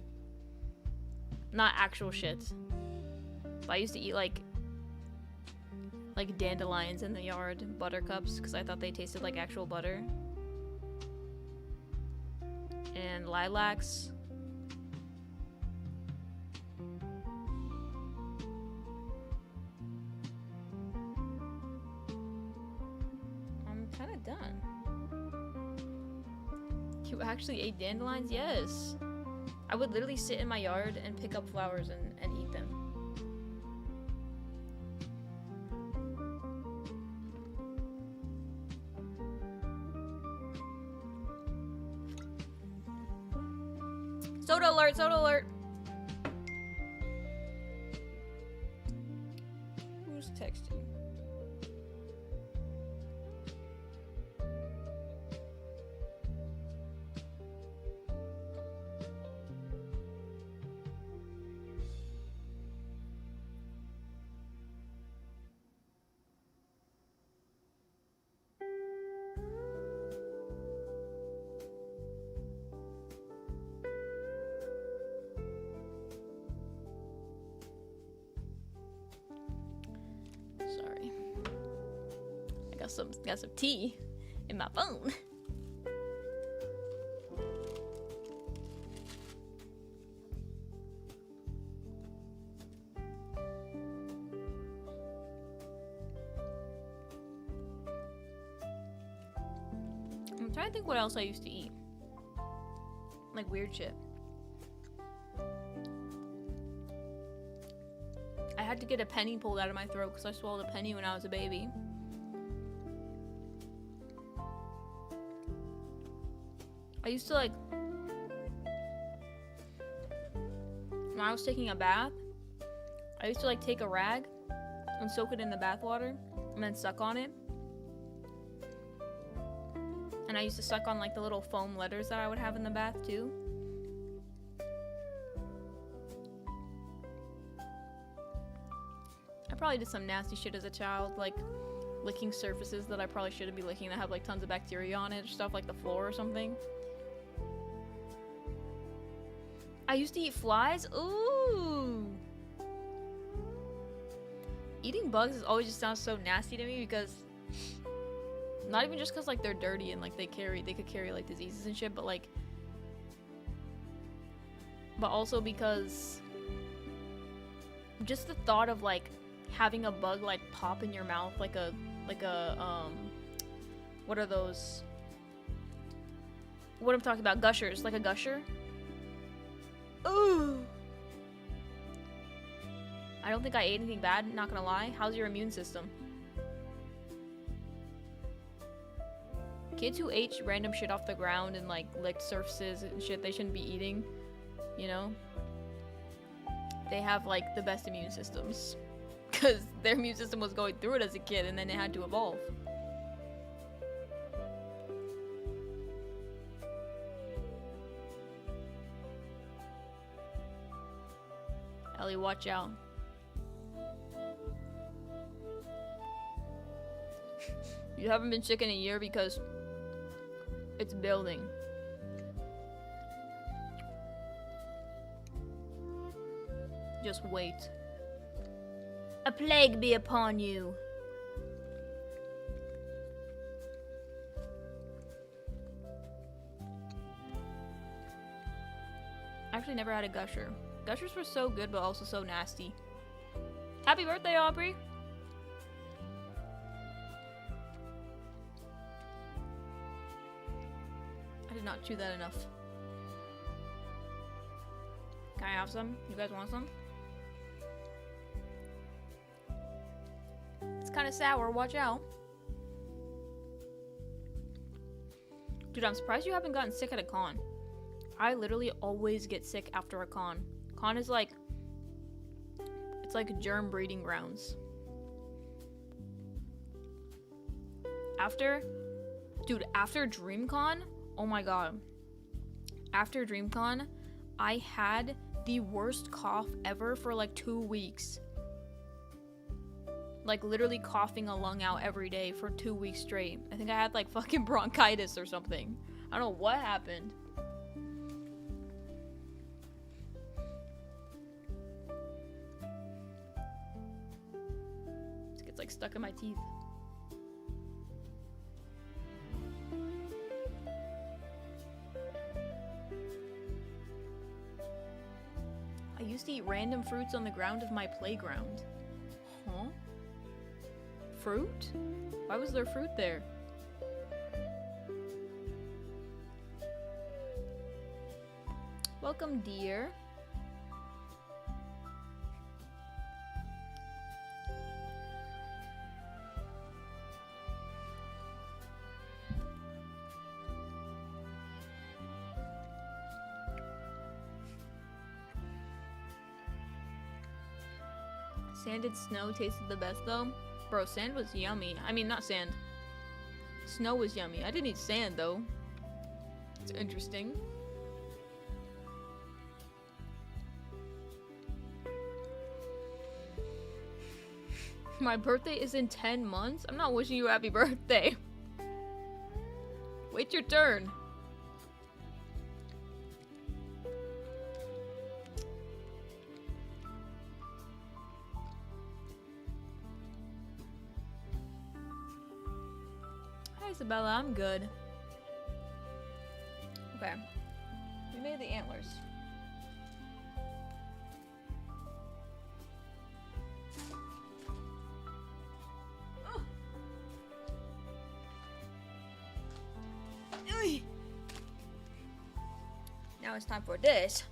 Not actual shit. But I used to eat like dandelions in the yard, buttercups, because I thought they tasted like actual butter. And lilacs. I'm kind of done. You actually ate dandelions? Yes. I would literally sit in my yard and pick up flowers and eat them. Soda alert, soda alert! Who's texting? Sorry. I got some tea in my phone. I'm trying to think what else I used to eat. Like weird shit. I had to get a penny pulled out of my throat because I swallowed a penny when I was a baby. I used to like... When I was taking a bath, I used to like take a rag and soak it in the bath water and then suck on it. And I used to suck on like the little foam letters that I would have in the bath too. I probably did some nasty shit as a child, like licking surfaces that I probably shouldn't be licking that have like tons of bacteria on it or stuff, like the floor or something. I used to eat flies? Ooh! Eating bugs always just sounds so nasty to me because... Not even just because like they're dirty and like they could carry like diseases and shit, but like... But also because... Just the thought of like having a bug like pop in your mouth like a what are those? What I'm talking about, gushers, like a gusher. Ooh. I don't think I ate anything bad, not gonna lie. How's your immune system? Kids who ate random shit off the ground and like licked surfaces and shit they shouldn't be eating, you know? They have like the best immune systems. Because their immune system was going through it as a kid and then it had to evolve. Ellie, watch out. You haven't been sick in a year because it's building. Just wait. A plague be upon you. I actually never had a gusher. Gushers were so good, but also so nasty. Happy birthday, Aubrey! I did not chew that enough. Can I have some? You guys want some? kind of sour. Watch out. Dude, I'm surprised you haven't gotten sick at a con. I literally always get sick after a con. Con is like... It's like germ breeding grounds. After... Dude, after DreamCon... Oh my god. After DreamCon, I had the worst cough ever for like 2 weeks. Like literally coughing a lung out every day for 2 weeks straight. I think I had like fucking bronchitis or something. I don't know what happened. It gets like stuck in my teeth. I used to eat random fruits on the ground of my playground. Huh? Fruit? Why was there fruit there? Welcome, dear. Sanded snow tasted the best though. Bro, sand was yummy. I mean, not sand. Snow was yummy. I didn't eat sand though. It's interesting. My birthday is in 10 months? I'm not wishing you a happy birthday. Wait your turn. Hi Isabella, I'm good. Okay. We made the antlers. Now it's time for this.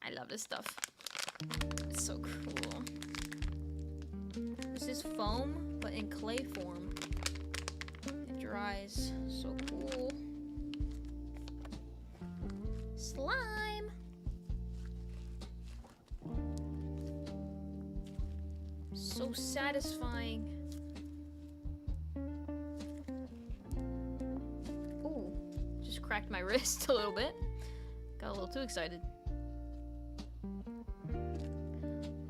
I love this stuff. It's so cool. This is foam, but in clay form. It dries. So cool. Slime! So satisfying. Ooh, just cracked my wrist a little bit. Got a little too excited.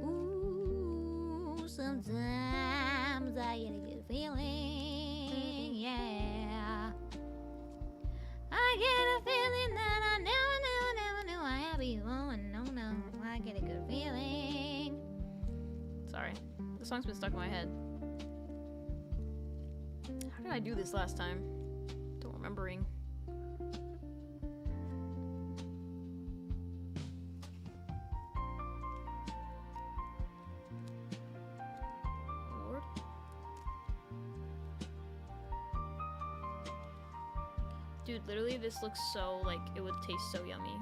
Ooh, sometimes I get a good feeling, yeah. I get a feeling that I never knew I had before. No, I get a good feeling. Sorry. The song's been stuck in my head. How did I do this last time? Don't remembering. Lord. Dude, literally this looks so like it would taste so yummy.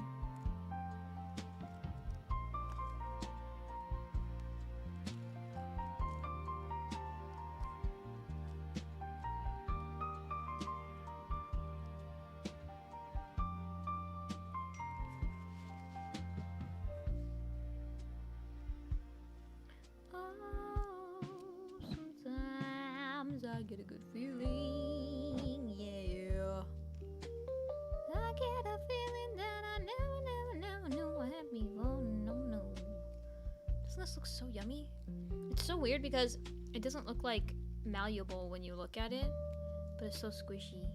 I get a good feeling, yeah. I get a feeling that I never knew I had before, no. Doesn't this look so yummy? It's so weird because it doesn't look like malleable when you look at it, but it's so squishy.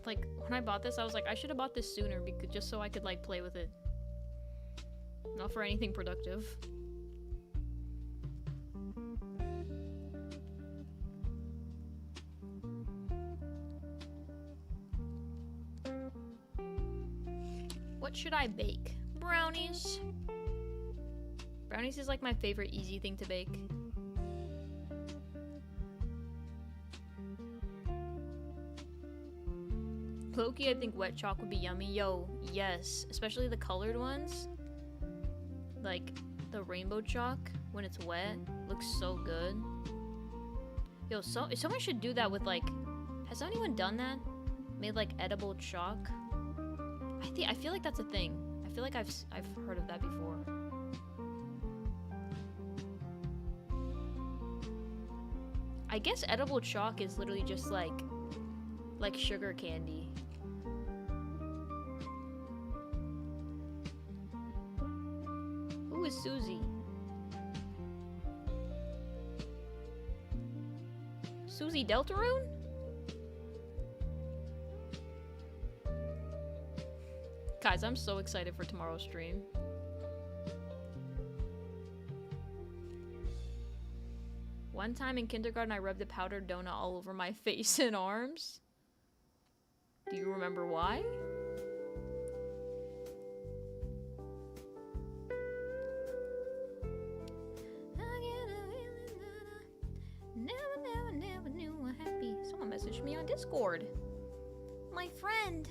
Like, when I bought this, I was like, I should have bought this sooner because just so I could, like, play with it. Not for anything productive. What should I bake? Brownies. Brownies is like my favorite easy thing to bake. Loki, I think wet chalk would be yummy. Yo, yes. Especially the colored ones. Like, the rainbow chalk, when it's wet, looks so good. Yo, someone should do that with, like... Has anyone done that? Made, like, edible chalk? I feel like that's a thing. I feel like I've heard of that before. I guess edible chalk is literally just, like sugar candy. Who is Susie? Susie Deltarune? Guys, I'm so excited for tomorrow's stream. One time in kindergarten, I rubbed a powdered donut all over my face and arms. Do you remember why? Never knew what happy. Someone messaged me on Discord. My friend.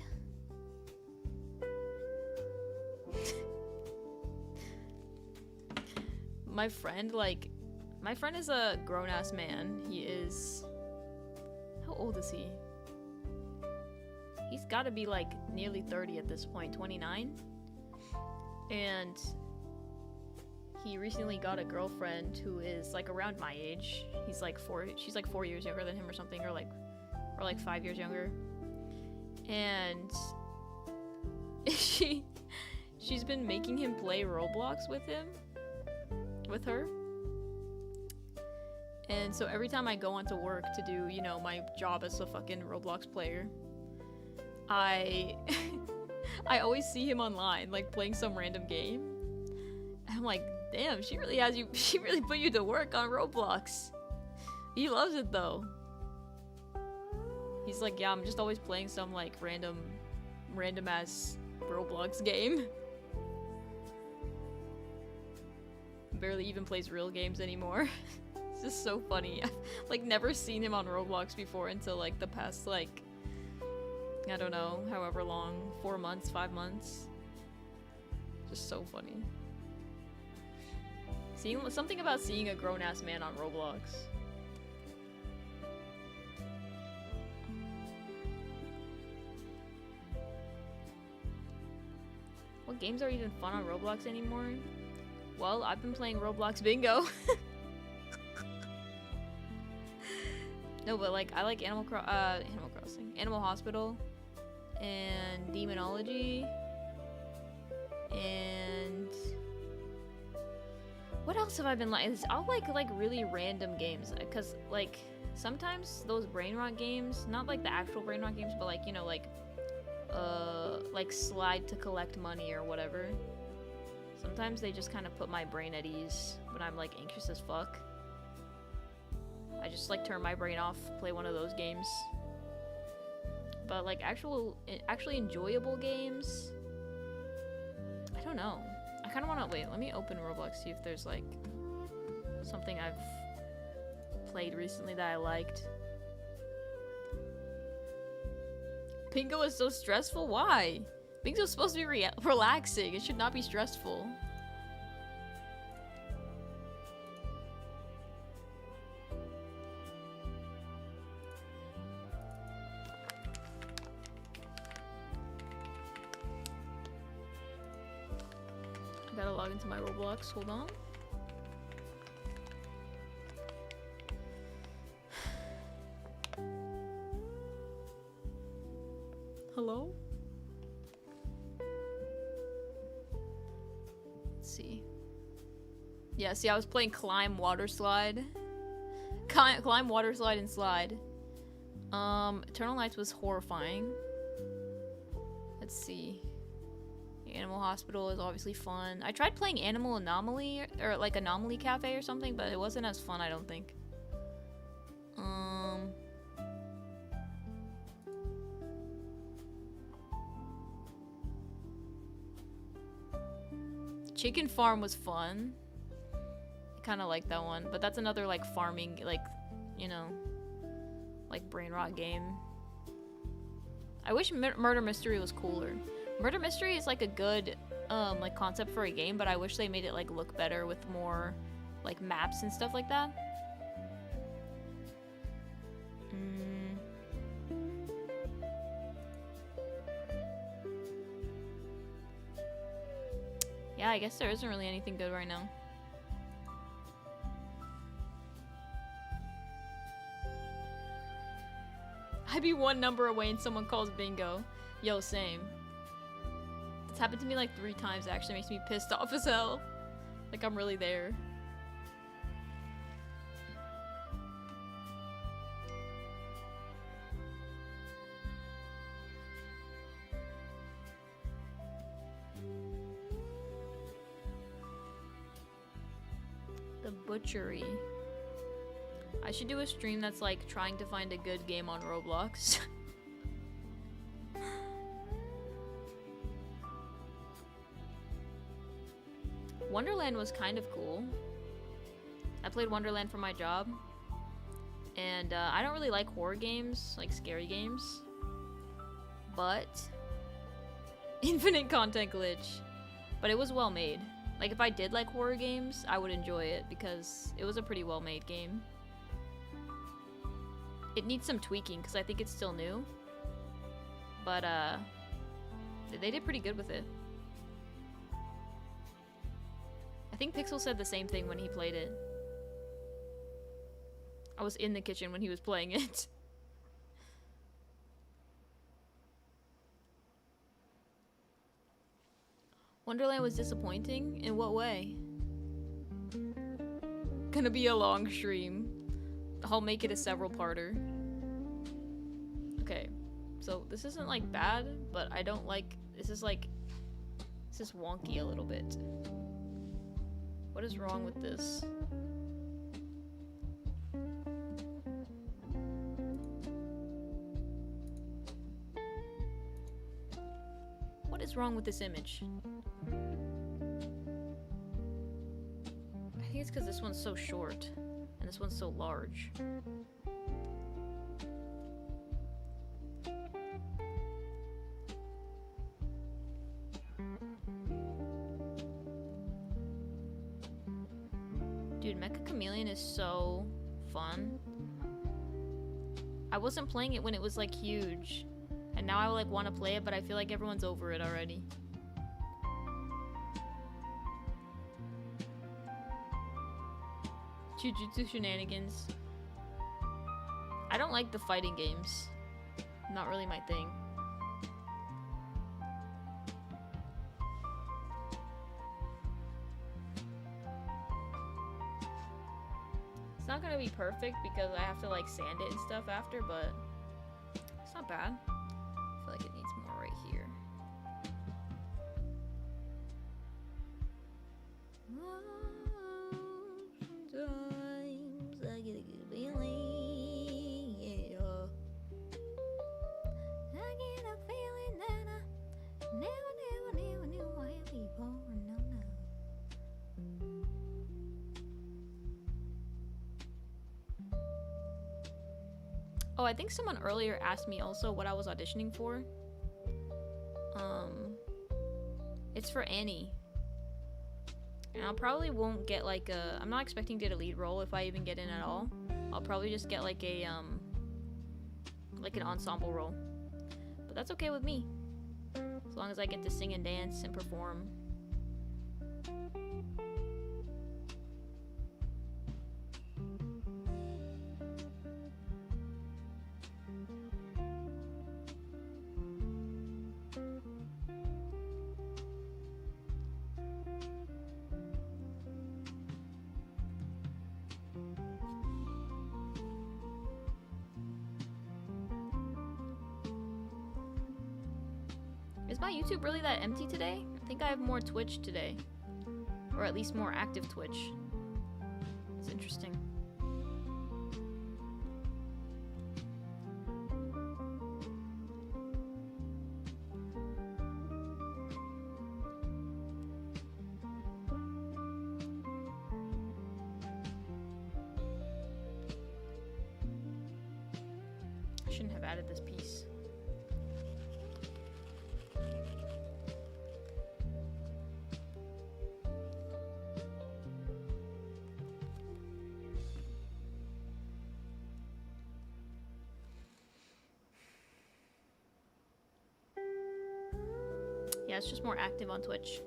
My friend is a grown-ass man. He is... How old is he? He's gotta be like nearly 30 at this point, 29. And he recently got a girlfriend who is like around my age. She's like 4 years younger than him or something, or like 5 years younger. And she's been making him play Roblox with her. And so every time I go onto work to do, you know, my job as a fucking Roblox player, I always see him online, like playing some random game. And I'm like, damn, she really put you to work on Roblox. He loves it though. He's like, yeah, I'm just always playing some like random ass Roblox game. Barely even plays real games anymore. It's just so funny. I've like never seen him on Roblox before until like the past like, I don't know, however long, 4 months, 5 months. Just so funny. Something about seeing a grown-ass man on Roblox. What games are even fun on Roblox anymore? Well, I've been playing Roblox Bingo. No, but like I like Animal Crossing, Animal Hospital, and Demonology, and what else have I been like? I'll like really random games, cause like sometimes those brain rot games, not like the actual brain rot games, but like, you know, like slide to collect money or whatever. Sometimes they just kind of put my brain at ease when I'm like anxious as fuck. I just like turn my brain off, play one of those games. But like actually enjoyable games, I don't know. I kind of want to wait. Let me open Roblox, see if there's like something I've played recently that I liked. Bingo is so stressful. Why? Bingo's supposed to be relaxing. It should not be stressful. I gotta log into my Roblox. Hold on. Hello? Let's see. Yeah, see, I was playing Climb, Water Slide. Climb, Water Slide, and Slide. Eternal Nights was horrifying. Let's see. Animal Hospital is obviously fun. I tried playing Animal Anomaly, or like Anomaly Cafe or something, but it wasn't as fun, I don't think. Chicken Farm was fun. I kind of like that one, but that's another like farming, like, you know, like brain rot game. I wish Murder Mystery was cooler. Murder Mystery is like a good like concept for a game, but I wish they made it like look better with more like maps and stuff like that. Yeah, I guess there isn't really anything good right now. I'd be one number away and someone calls bingo. Yo, same. It's happened to me like 3 times, actually. Makes me pissed off as hell. Like I'm really there. The Butchery. I should do a stream that's like trying to find a good game on Roblox. Wonderland was kind of cool. I played Wonderland for my job. And I don't really like horror games, like scary games. But infinite content glitch. But it was well made. Like if I did like horror games, I would enjoy it because it was a pretty well made game. It needs some tweaking because I think it's still new. But they did pretty good with it. I think Pixel said the same thing when he played it. I was in the kitchen when he was playing it. Wonderland was disappointing? In what way? Gonna be a long stream. I'll make it a several-parter. Okay, so this isn't like bad, but I don't like, this is wonky a little bit. What is wrong with this? What is wrong with this image? I think it's because this one's so short and this one's so large. Dude, Mecha Chameleon is so fun. I wasn't playing it when it was like huge. And now I like want to play it, but I feel like everyone's over it already. Jujutsu shenanigans. I don't like the fighting games. Not really my thing. It's not gonna be perfect because I have to like sand it and stuff after, but it's not bad. I feel like it needs more right here. Sometimes I get a good feeling, yeah. I get a feeling that I never knew I had before, no. Oh, I think someone earlier asked me also what I was auditioning for. It's for Annie. And I probably won't get like a... I'm not expecting to get a lead role if I even get in at all. I'll probably just get like a, like an ensemble role. But that's okay with me. As long as I get to sing and dance and perform. Is my YouTube really that empty today? I think I have more Twitch today. Or at least more active Twitch. It's interesting. I shouldn't have added this piece. Yeah, it's just more active on Twitch.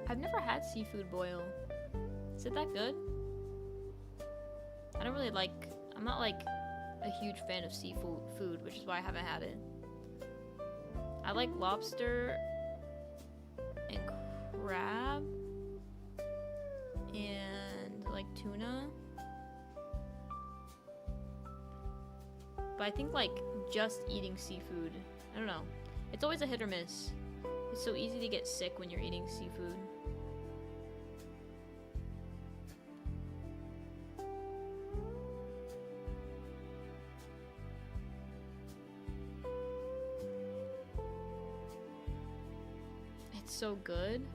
I've never had seafood boil. Is it that good? I don't really like, I'm not like a huge fan of seafood, which is why I haven't had it. I like lobster and crab and like tuna. But I think like just eating seafood, I don't know. It's always a hit or miss. It's so easy to get sick when you're eating seafood. It's so good.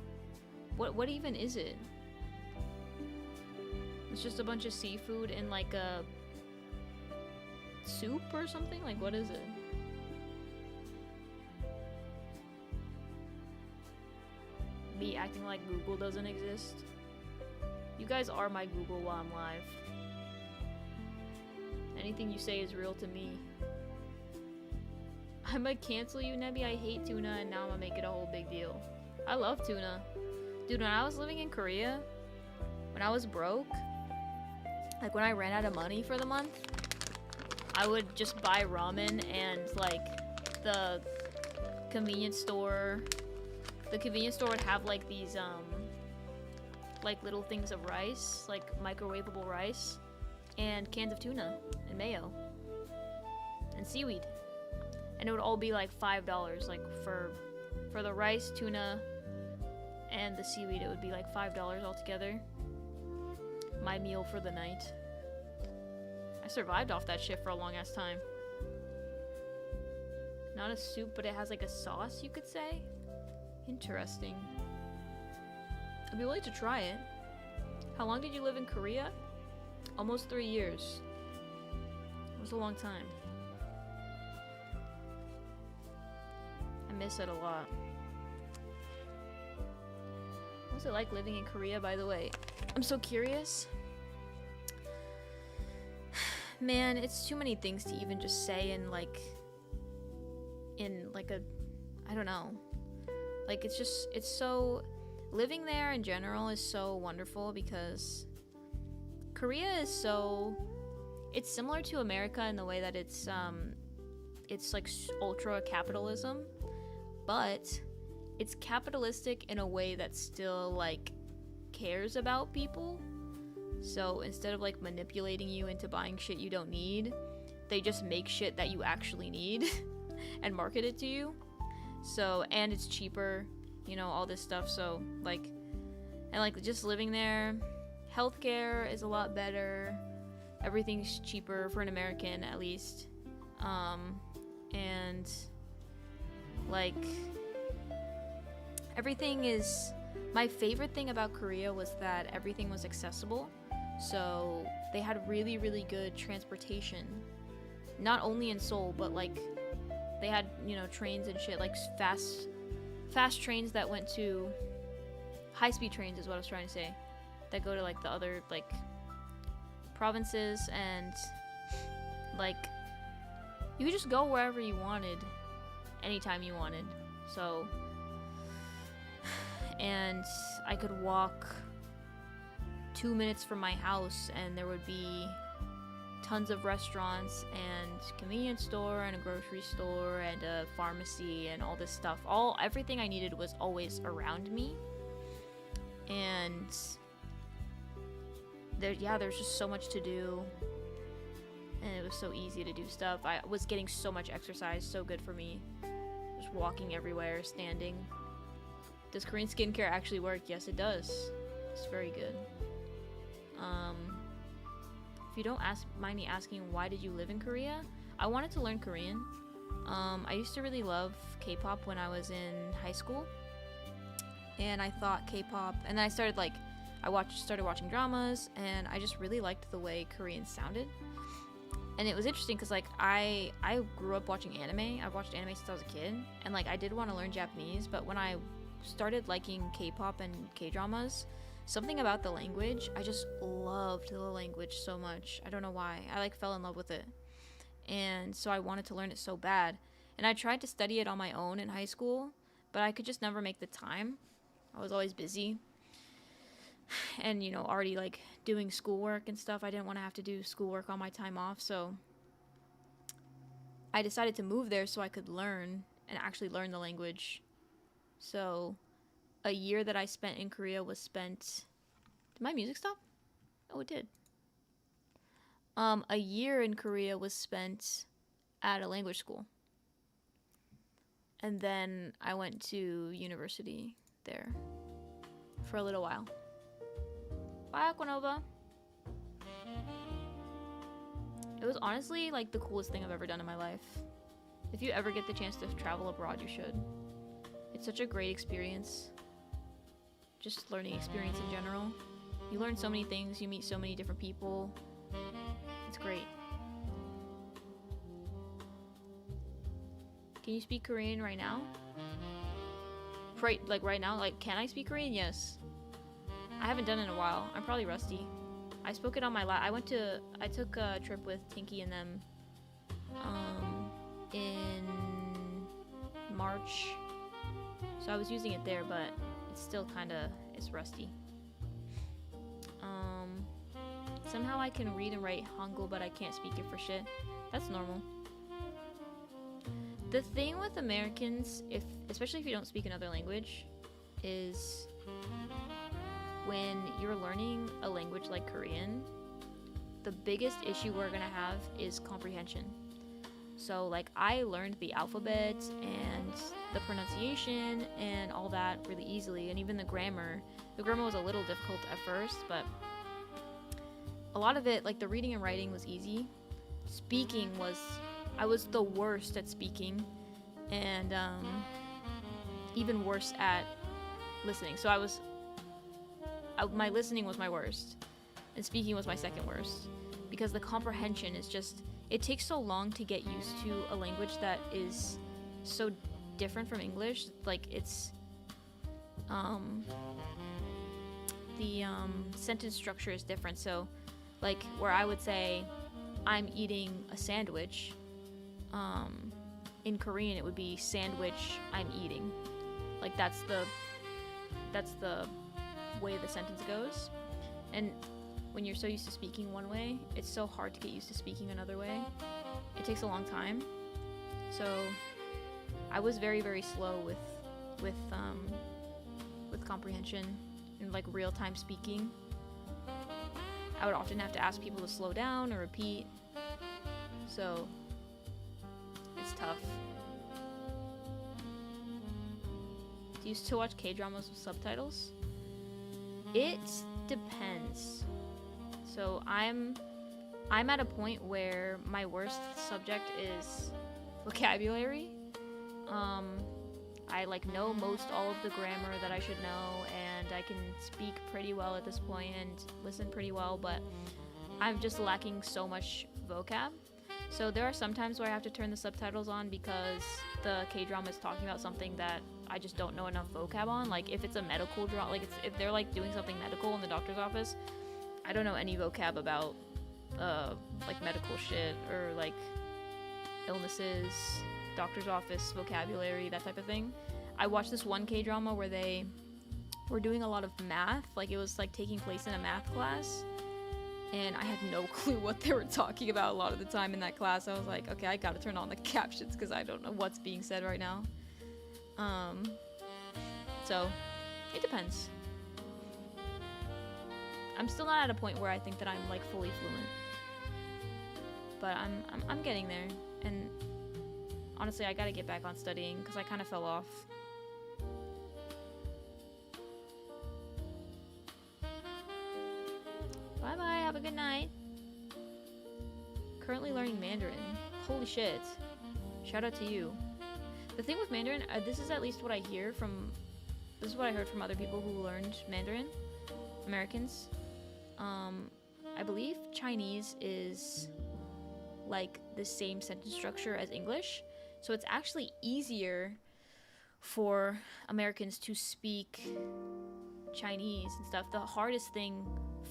What even is it? It's just a bunch of seafood in like a soup or something? Like what is it? Me acting like Google doesn't exist. You guys are my Google while I'm live. Anything you say is real to me. I might cancel you, Nebby. I hate tuna, and now I'm gonna make it a whole big deal. I love tuna. Dude, when I was living in Korea, when I was broke, like when I ran out of money for the month, I would just buy ramen and like the convenience store would have like these like little things of rice, like microwavable rice, and cans of tuna and mayo and seaweed, and it would all be like $5. Like for the rice, tuna, and the seaweed, it would be like $5 altogether. My meal for the night. I survived off that shit for a long ass time. Not a soup, but it has like a sauce, you could say. Interesting. I'd be willing to try it. How long did you live in Korea? Almost 3 years. It was a long time. I miss it a lot. What was it like living in Korea, by the way? I'm so curious. Man, it's too many things to even just say in like a, I don't know. Like it's so, living there in general is so wonderful because Korea is so, it's similar to America in the way that it's like ultra capitalism, but it's capitalistic in a way that still like cares about people. So instead of like manipulating you into buying shit you don't need, they just make shit that you actually need and market it to you. So, and it's cheaper, you know, all this stuff. So like, and like just living there, healthcare is a lot better. Everything's cheaper for an American, at least. And like everything is, my favorite thing about Korea was that everything was accessible. So they had really, really good transportation, not only in Seoul, but like they had, you know, trains and shit, like fast trains that went to, high-speed trains is what I was trying to say, that go to like the other like provinces, and like you could just go wherever you wanted, anytime you wanted. So, and I could walk 2 minutes from my house and there would be tons of restaurants and convenience store and a grocery store and a pharmacy and all this stuff. Everything I needed was always around me. And there's just so much to do. And it was so easy to do stuff. I was getting so much exercise, so good for me. It was just walking everywhere, standing. Does Korean skincare actually work? Yes, it does. It's very good. If you don't mind me asking, why did you live in Korea? I wanted to learn Korean. I used to really love K-pop when I was in high school, and I thought K-pop, and then I started started watching dramas, and I just really liked the way Korean sounded. And it was interesting because like I grew up watching anime. I've watched anime since I was a kid, and like I did want to learn Japanese, but when I started liking K-pop and K-dramas, something about the language, I just loved the language so much. I don't know why. I like fell in love with it. And so I wanted to learn it so bad. And I tried to study it on my own in high school, but I could just never make the time. I was always busy. And, you know, already like doing schoolwork and stuff. I didn't want to have to do schoolwork on my time off. So I decided to move there so I could learn and actually learn the language. So a year that I spent in Korea was spent... Did my music stop? Oh, it did. A year in Korea was spent at a language school. And then I went to university there for a little while. Bye, Aquanova. It was honestly like the coolest thing I've ever done in my life. If you ever get the chance to travel abroad, you should. It's such a great experience. Just learning experience in general. You learn so many things, you meet so many different people. It's great. Can you speak Korean right now? Right now? Like, can I speak Korean? Yes. I haven't done it in a while. I'm probably rusty. I spoke it on my I took a trip with Tinky and them in March. So I was using it there, but it's still it's rusty. Somehow I can read and write Hangul, but I can't speak it for shit. That's normal. The thing with Americans, especially if you don't speak another language, is when you're learning a language like Korean, the biggest issue we're gonna have is comprehension. So like I learned the alphabet and the pronunciation and all that really easily, and even the grammar. The grammar was a little difficult at first, but a lot of it, like the reading and writing, was easy. Speaking I was the worst at speaking, and even worse at listening. So my listening was my worst, and speaking was my second worst, because the comprehension is just, it takes so long to get used to a language that is so different from English. Like it's the sentence structure is different. So like where I would say I'm eating a sandwich, in Korean it would be sandwich I'm eating. Like that's the way the sentence goes. And when you're so used to speaking one way, it's so hard to get used to speaking another way. It takes a long time. So I was very, very slow with comprehension and like real-time speaking. I would often have to ask people to slow down or repeat. So it's tough. Do you still watch K-dramas with subtitles? It depends. So I'm at a point where my worst subject is vocabulary. I like know most all of the grammar that I should know, and I can speak pretty well at this point and listen pretty well, but I'm just lacking so much vocab. So there are some times where I have to turn the subtitles on because the K-drama is talking about something that I just don't know enough vocab on. Like if it's a medical drama, like if they're like doing something medical in the doctor's office, I don't know any vocab about like medical shit or like illnesses, doctor's office vocabulary, that type of thing. I watched this one K-drama where they were doing a lot of math, like it was like taking place in a math class, and I had no clue what they were talking about a lot of the time in that class. I was like, okay, I gotta turn on the captions because I don't know what's being said right now. So it depends. I'm still not at a point where I think that I'm like fully fluent, but I'm getting there. And Honestly, I gotta get back on studying because I kind of fell off. Bye bye, have a good night. Currently learning Mandarin. Holy shit. Shout out to you. The thing with Mandarin, this is at least what I hear from, this is what I heard from other people who learned Mandarin, Americans. I believe Chinese is like the same sentence structure as English, so it's actually easier for Americans to speak Chinese and stuff. The hardest thing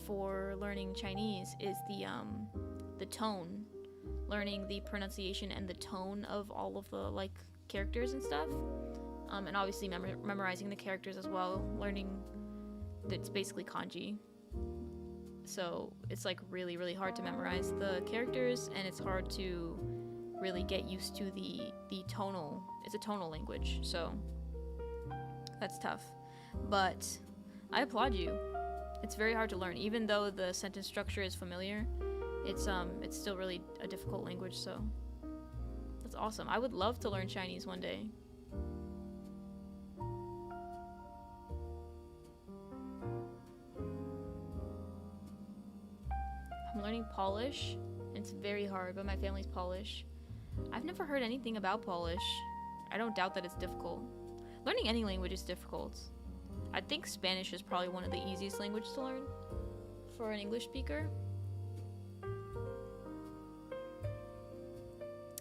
for learning Chinese is the tone, learning the pronunciation and the tone of all of the like characters and stuff, and obviously memorizing the characters as well, learning that it's basically kanji. So it's like really, really hard to memorize the characters, and it's hard to really get used to the tonal, it's a tonal language, so that's tough. But I applaud you. It's very hard to learn, even though the sentence structure is familiar. It's still really a difficult language, so that's awesome. I would love to learn Chinese one day. I'm learning Polish. It's very hard, but my family's Polish. I've never heard anything about Polish. I don't doubt that it's difficult. Learning any language is difficult. I think Spanish is probably one of the easiest languages to learn for an English speaker.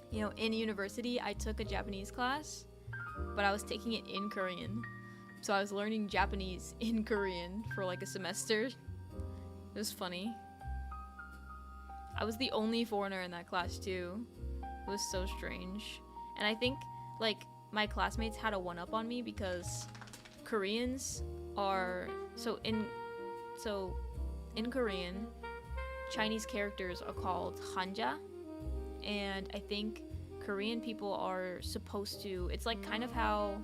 You know, in university, I took a Japanese class, but I was taking it in Korean. So I was learning Japanese in Korean for like a semester. It was funny. I was the only foreigner in that class too. It was so strange. And I think like my classmates had a one-up on me because Koreans are in Korean, Chinese characters are called hanja, and I think Korean people are supposed to, it's like kind of how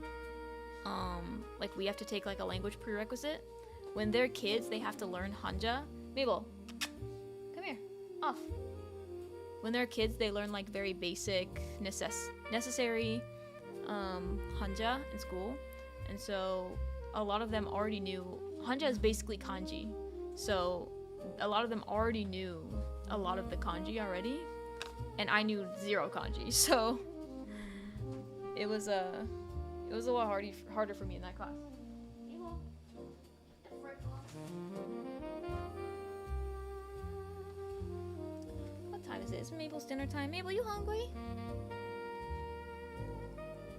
like we have to take like a language prerequisite. When they're kids, they have to learn hanja. Mabel, come here. Off. When they're kids, they learn like very basic necessary hanja in school, and so a lot of them already knew hanja is basically kanji, so a lot of them already knew a lot of the kanji already, and I knew zero kanji, so it was a lot harder for me in that class. What time is it? It's Mabel's dinner time. Mabel, you hungry?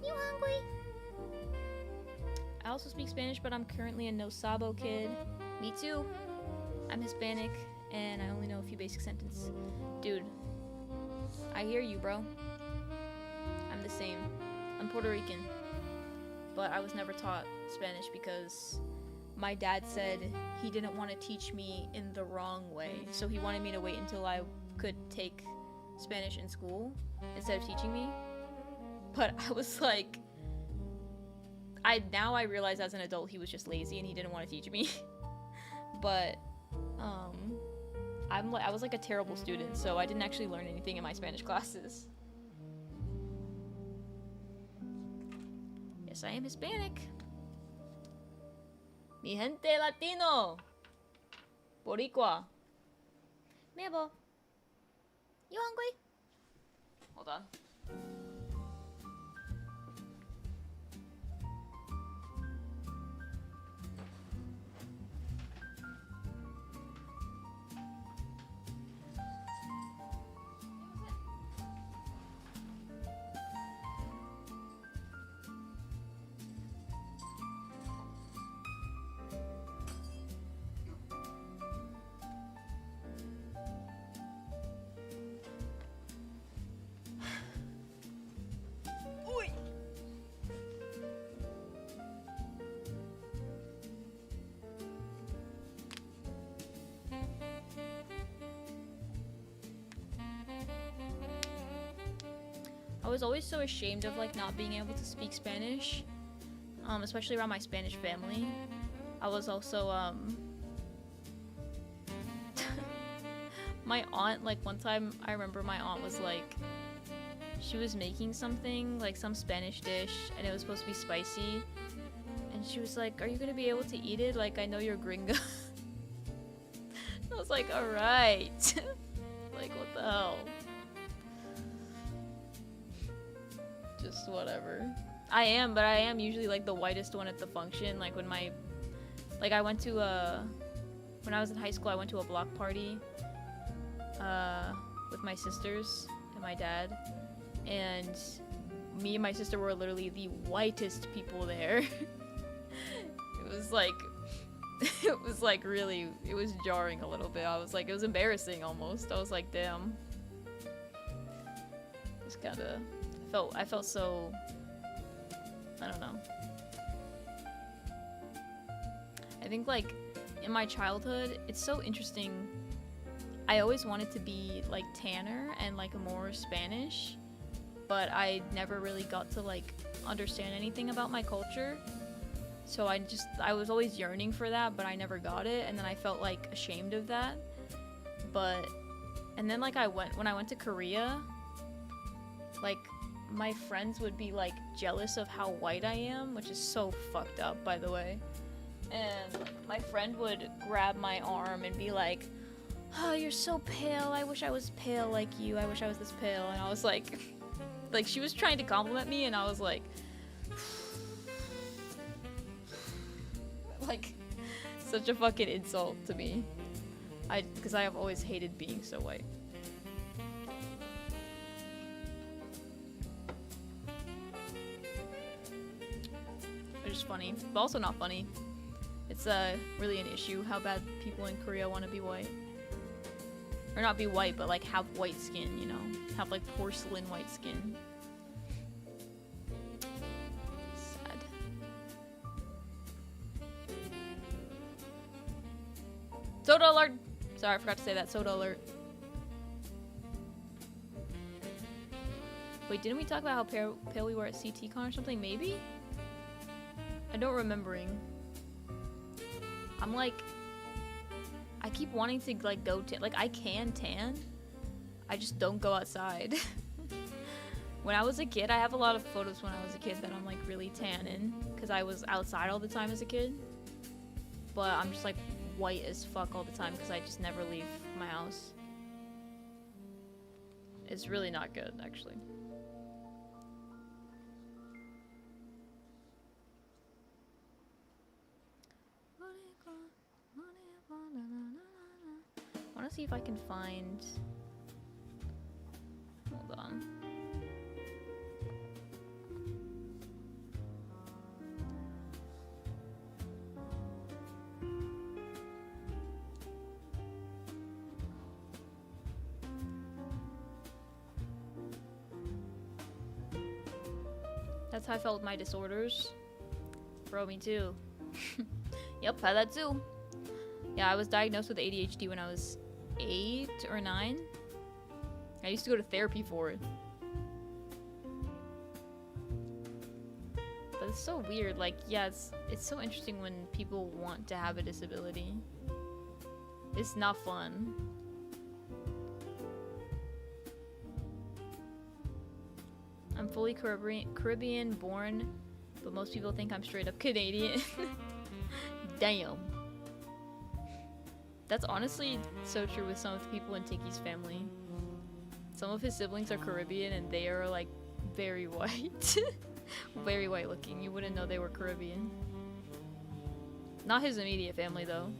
You hungry? I also speak Spanish, but I'm currently a no sabo kid. Me too. I'm Hispanic, and I only know a few basic sentences. Dude, I hear you, bro. I'm the same. I'm Puerto Rican, but I was never taught Spanish because my dad said he didn't want to teach me in the wrong way, so he wanted me to wait until I could take Spanish in school instead of teaching me. But I was like, now I realize as an adult he was just lazy and he didn't want to teach me. But I was like a terrible student, so I didn't actually learn anything in my Spanish classes. Yes, I am Hispanic. Mi gente Latino. Boricua. Mabel, you hungry? Hold on. I was always so ashamed of like not being able to speak Spanish, especially around my Spanish family. I was also my aunt, like one time I remember my aunt was like, she was making something, like some Spanish dish, and it was supposed to be spicy. And she was like, "Are you gonna be able to eat it? Like, I know you're gringo." I was like, "Alright." Like, what the hell? Just whatever. I am usually like the whitest one at the function. Like when I went to when I was in high school, I went to a block party with my sisters and my dad, and me and my sister were literally the whitest people there. It was like really, it was jarring a little bit. I was like, it was embarrassing almost. I was like, damn. Just kinda I felt so, I don't know. I think like in my childhood, it's so interesting. I always wanted to be like tanner and like more Spanish, but I never really got to like understand anything about my culture. So I was always yearning for that, but I never got it, and then I felt like ashamed of that. And then like when I went to Korea, like my friends would be like jealous of how white I am, which is so fucked up, by the way. And my friend would grab my arm and be like, "Oh, you're so pale. I wish I was pale like you. I wish I was this pale." And I was like, like she was trying to compliment me, and I was like, like such a fucking insult to me. Because I have always hated being so white. Which is funny, but also not funny. It's really an issue how bad people in Korea want to be white. Or not be white, but like have white skin, you know? Have like porcelain white skin. Sad. Soda alert! Sorry, I forgot to say that. Soda alert. Wait, didn't we talk about how pale we were at CTCon or something? Maybe? I don't remembering. I'm like, I keep wanting to like go tan. Like I can tan, I just don't go outside. When I was a kid, I have a lot of photos when I was a kid that I'm like really tan in, because I was outside all the time as a kid. But I'm just like white as fuck all the time because I just never leave my house. It's really not good, actually. I want to see if I can find... Hold on. That's how I felt with my disorders. Bro, me too. Yep, had that too. Yeah, I was diagnosed with ADHD when I was 8 or 9. I used to go to therapy for it. But it's so weird. Like, yeah, it's so interesting when people want to have a disability. It's not fun. I'm fully Caribbean born, but most people think I'm straight up Canadian. Damn. That's honestly so true with some of the people in Tiki's family. Some of his siblings are Caribbean and they are like very white. Very white looking. You wouldn't know they were Caribbean. Not his immediate family though.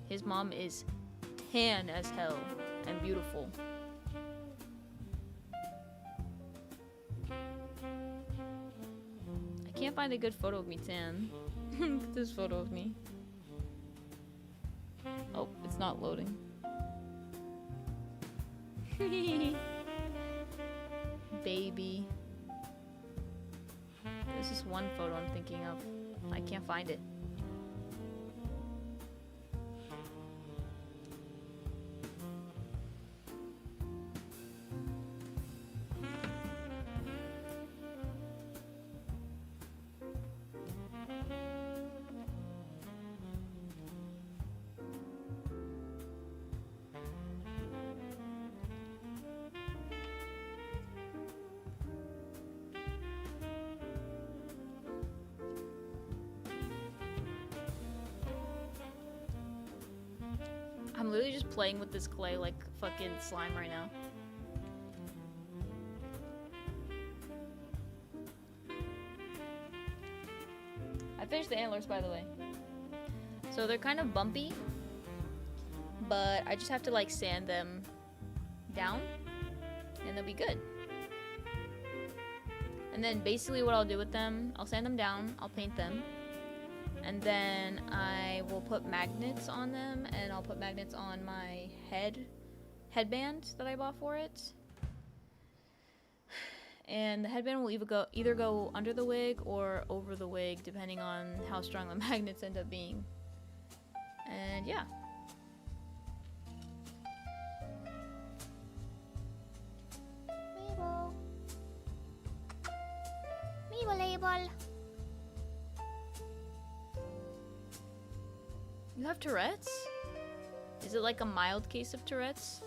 His mom is tan as hell and beautiful. I can't find a good photo of me tan. This photo of me. Oh, it's not loading. Baby. This is one photo I'm thinking of. I can't find it. I'm literally just playing with this clay like fucking slime right now. I finished the antlers, by the way. So they're kind of bumpy, but I just have to like sand them down and they'll be good. And then basically what I'll do with them, I'll sand them down, I'll paint them, and then I will put magnets on them, and I'll put magnets on my headband that I bought for it. And the headband will either go under the wig or over the wig, depending on how strong the magnets end up being. And yeah. Mabel. Label. You have Tourette's? Is it like a mild case of Tourette's?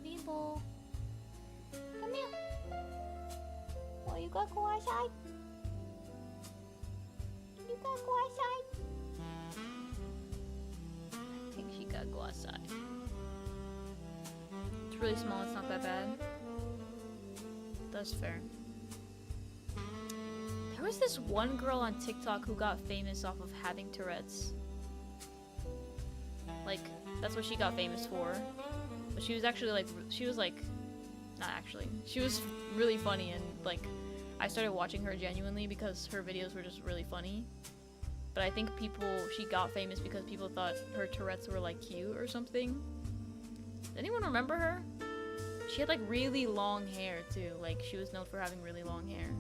Mabel. Come here. Oh, you gotta go outside? You gotta go outside? I think she gotta go outside. It's really small, it's not that bad. That's fair. There was this one girl on TikTok who got famous off of having Tourette's. Like, that's what she got famous for. But she was actually like, not actually. She was really funny, and like, I started watching her genuinely because her videos were just really funny. But I think she got famous because people thought her Tourette's were like cute or something. Does anyone remember her? She had like really long hair too. Like, she was known for having really long hair.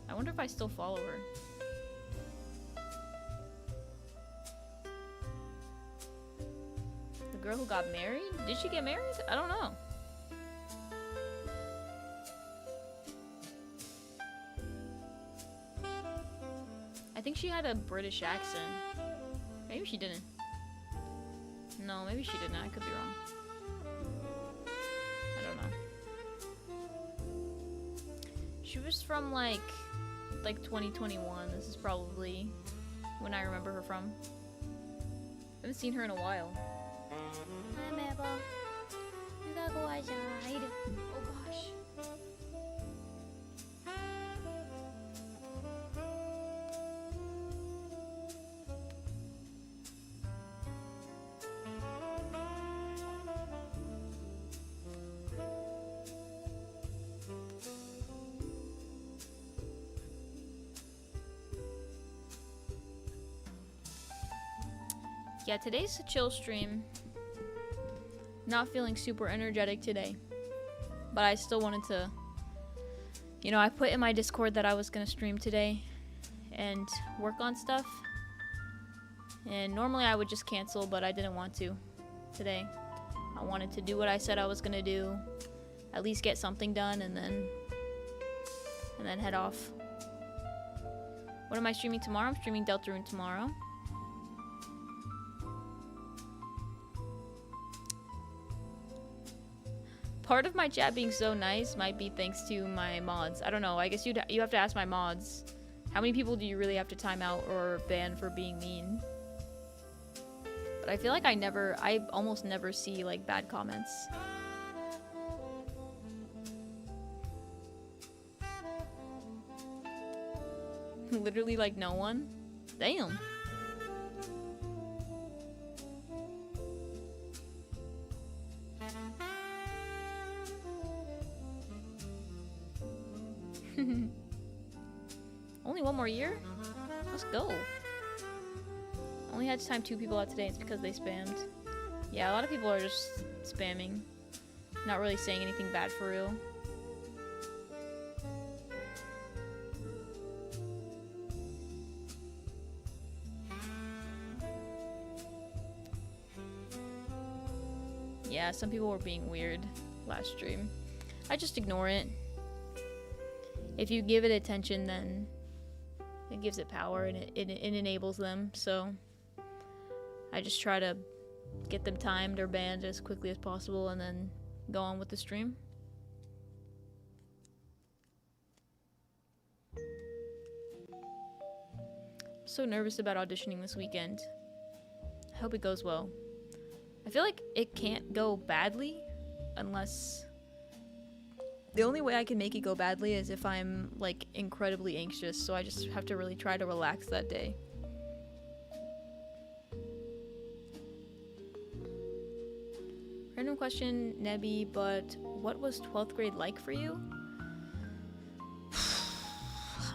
I wonder if I still follow her. The girl who got married? Did she get married? I don't know. I think she had a British accent. Maybe she didn't. No, maybe she didn't. I could be wrong. I don't know. She was from like 2021. This is probably when I remember her from. I haven't seen her in a while. Hi, Mabel. You gotta go outside. Oh gosh. Yeah, today's a chill stream. Not feeling super energetic today. But I still wanted to... You know, I put in my Discord that I was gonna stream today and work on stuff. And normally I would just cancel, but I didn't want to today. I wanted to do what I said I was gonna do. At least get something done and then head off. What am I streaming tomorrow? I'm streaming Deltarune tomorrow. Part of my chat being so nice might be thanks to my mods. I don't know. I guess you have to ask my mods. How many people do you really have to time out or ban for being mean? But I feel like I almost never see like bad comments. Literally like no one. Damn. Only one more year? Let's go. Only had to time 2 people out today. It's because they spammed. Yeah, a lot of people are just spamming. Not really saying anything bad for real. Yeah, some people were being weird last stream. I just ignore it. If you give it attention, then it gives it power and it enables them. So I just try to get them timed or banned as quickly as possible and then go on with the stream. so nervous about auditioning this weekend. I hope it goes well. I feel like it can't go badly unless... The only way I can make it go badly is if I'm, like, incredibly anxious, so I just have to really try to relax that day. Random question, Nebby, but what was 12th grade like for you?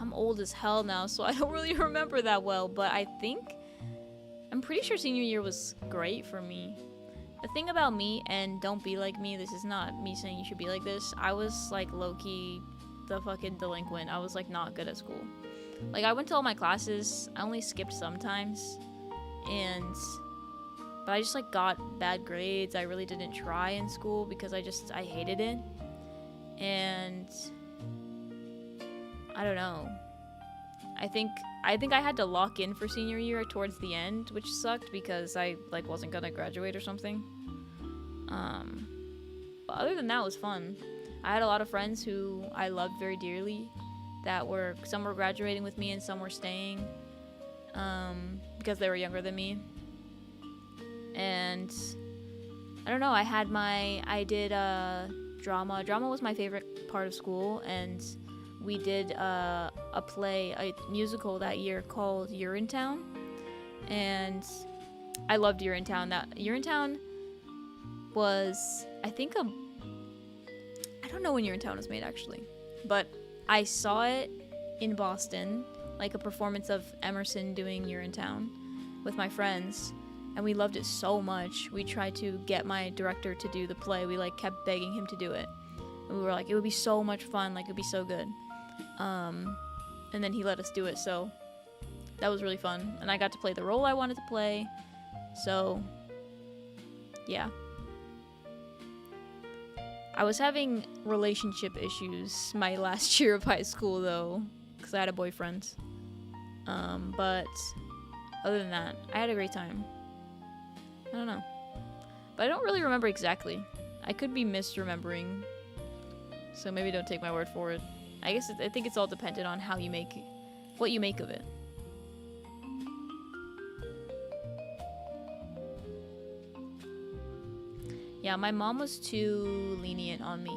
I'm old as hell now, so I don't really remember that well, but I'm pretty sure senior year was great for me. The thing about me, and don't be like me, this is not me saying you should be like this, I was like low-key the fucking delinquent. I was like not good at school. Like I went to all my classes, I only skipped sometimes, but I just like got bad grades. I really didn't try in school because I hated it. And I don't know. I think I had to lock in for senior year towards the end, which sucked because I like wasn't gonna graduate or something. But other than that, it was fun. I had a lot of friends who I loved very dearly some were graduating with me and some were staying because they were younger than me. And I don't know, I did drama. Drama was my favorite part of school, and we did a musical that year called Urinetown, and I loved Urinetown. Urinetown was, I don't know when Urinetown was made actually, but I saw it in Boston, like a performance of Emerson doing Urinetown with my friends, and we loved it so much. We tried to get my director to do the play. We like kept begging him to do it, and we were like, it would be so much fun, like it would be so good. And then he let us do it, so that was really fun, and I got to play the role I wanted to play, so yeah. I was having relationship issues my last year of high school though, because I had a boyfriend, but other than that, I had a great time. I don't know, but I don't really remember exactly. I could be misremembering, so maybe don't take my word for it. I think it's all dependent on what you make of it. Yeah, my mom was too lenient on me.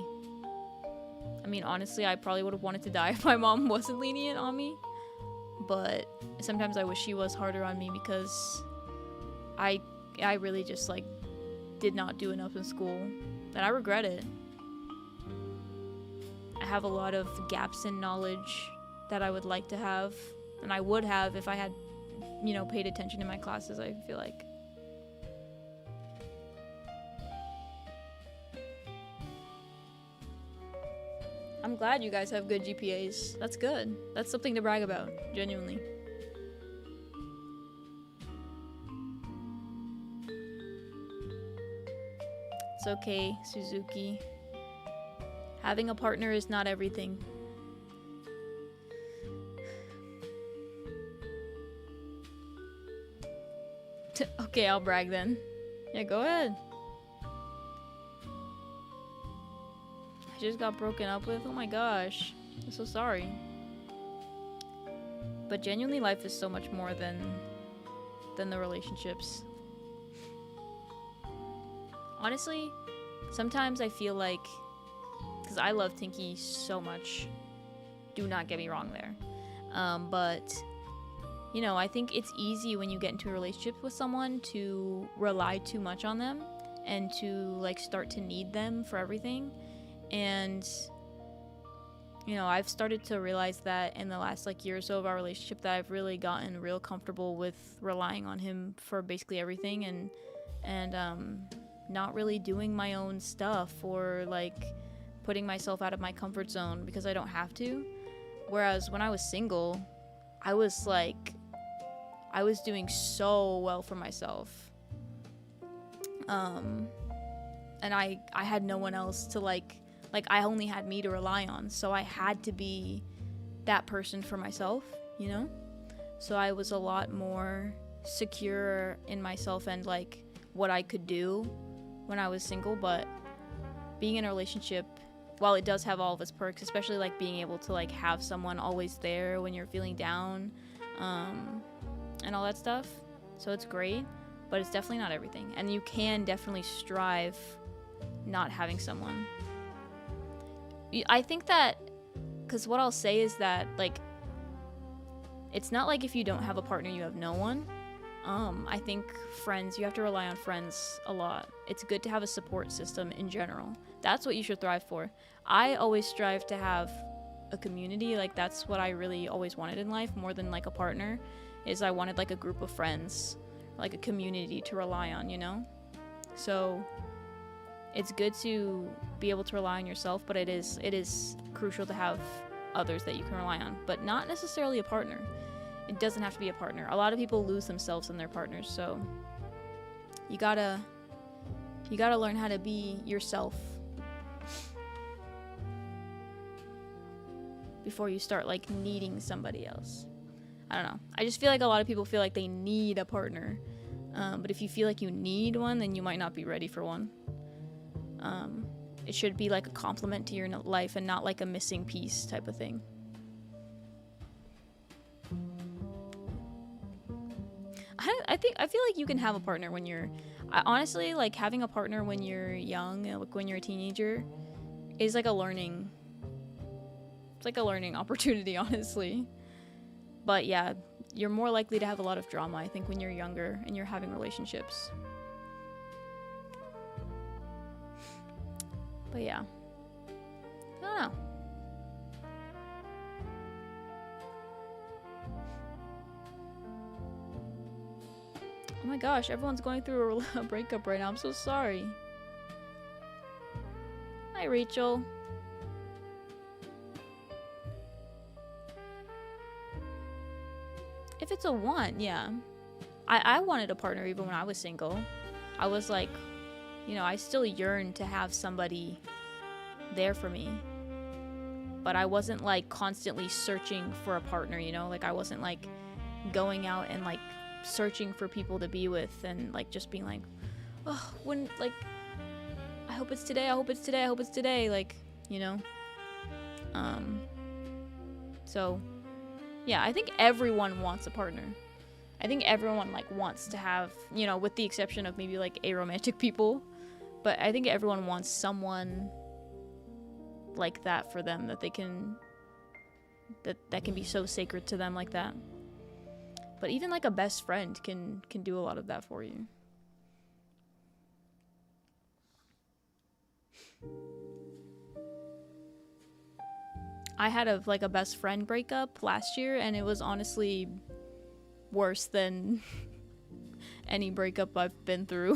I mean, honestly, I probably would have wanted to die if my mom wasn't lenient on me. But sometimes I wish she was harder on me because I really just, like, did not do enough in school. And I regret it. I have a lot of gaps in knowledge that I would like to have. And I would have if I had, paid attention in my classes, I feel like. I'm glad you guys have good GPAs. That's good. That's something to brag about, genuinely. It's okay, Suzuki. Having a partner is not everything. Okay, I'll brag then. Yeah, go ahead. I just got broken up with? Oh my gosh. I'm so sorry. But genuinely, life is so much more than the relationships. Honestly, sometimes I feel like, because I love Tinky so much, do not get me wrong there, but I think it's easy when you get into a relationship with someone to rely too much on them and to like start to need them for everything. And I've started to realize that in the last like year or so of our relationship that I've really gotten real comfortable with relying on him for basically everything, and not really doing my own stuff or like putting myself out of my comfort zone because I don't have to. Whereas when I was single, I was doing so well for myself, and I had no one else to like I only had me to rely on, so I had to be that person for myself, so I was a lot more secure in myself and like what I could do when I was single. But being in a relationship, while it does have all of its perks, especially like being able to like have someone always there when you're feeling down, and all that stuff. So it's great, but it's definitely not everything. And you can definitely strive not having someone. I think that, because what I'll say is that, like, it's not like if you don't have a partner, you have no one. I think friends, you have to rely on friends a lot. It's good to have a support system in general. That's what you should thrive for. I always strive to have a community. Like, that's what I really always wanted in life, more than like a partner, is I wanted like a group of friends, like a community to rely on, you know? So it's good to be able to rely on yourself, but it is crucial to have others that you can rely on, but not necessarily a partner. It doesn't have to be a partner. A lot of people lose themselves in their partners, so you gotta learn how to be yourself before you start like needing somebody else. I don't know. I just feel like a lot of people feel like they need a partner, but if you feel like you need one, then you might not be ready for one. It should be like a complement to your life and not like a missing piece type of thing. I feel like you can have a partner when you're, honestly, like having a partner when you're young, like when you're a teenager, is like a learning. It's like a learning opportunity, honestly. But yeah, you're more likely to have a lot of drama, I think, when you're younger and you're having relationships. But yeah, I don't know. Oh my gosh, everyone's going through a breakup right now. I'm so sorry. Hi, Rachel. If it's a want, yeah. I wanted a partner even when I was single. I was like, you know, I still yearned to have somebody there for me. But I wasn't like constantly searching for a partner, you know? Like I wasn't like going out and like searching for people to be with and like just being like, oh, when, like, I hope it's today, I hope it's today, I hope it's today, like, you know? So yeah, I think everyone wants a partner. I think everyone like wants to have, you know, with the exception of maybe like aromantic people, but I think everyone wants someone like that for them, that they can, that can be so sacred to them like that. But even like a best friend can do a lot of that for you. I had a best friend breakup last year, and it was honestly worse than any breakup I've been through.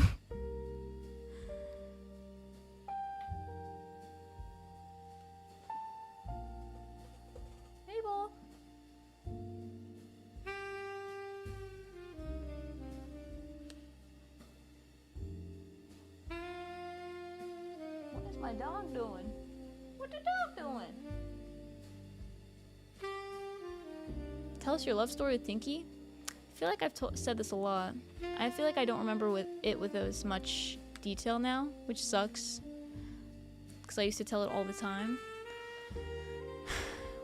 Hey, ball. What is my dog doing? What the dog doing? Tell us your love story with Tinky. I feel like I've said this a lot. I feel like I don't remember with as much detail now, which sucks, because I used to tell it all the time.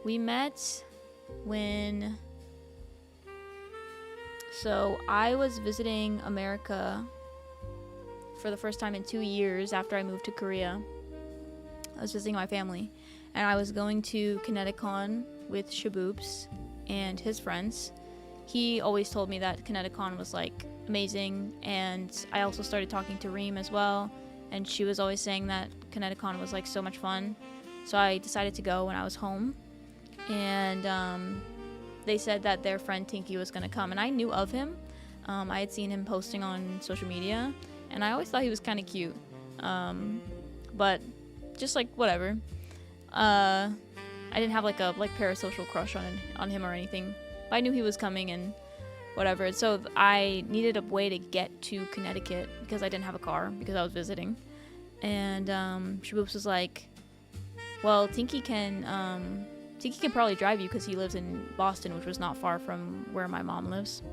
We met when... So I was visiting America for the first time in 2 years after I moved to Korea. I was visiting my family, and I was going to Kineticon with Shaboops and his friends. He always told me that Kineticon was like amazing, and I also started talking to Reem as well, and she was always saying that Kineticon was like so much fun. So I decided to go when I was home, and they said that their friend Tinky was gonna come, and I knew of him. I had seen him posting on social media, and I always thought he was kind of cute, but just like whatever. I didn't have like a parasocial crush on him or anything, but I knew he was coming and whatever. So I needed a way to get to Connecticut because I didn't have a car because I was visiting. And Shaboops was like, well, Tinky can probably drive you because he lives in Boston, which was not far from where my mom lives.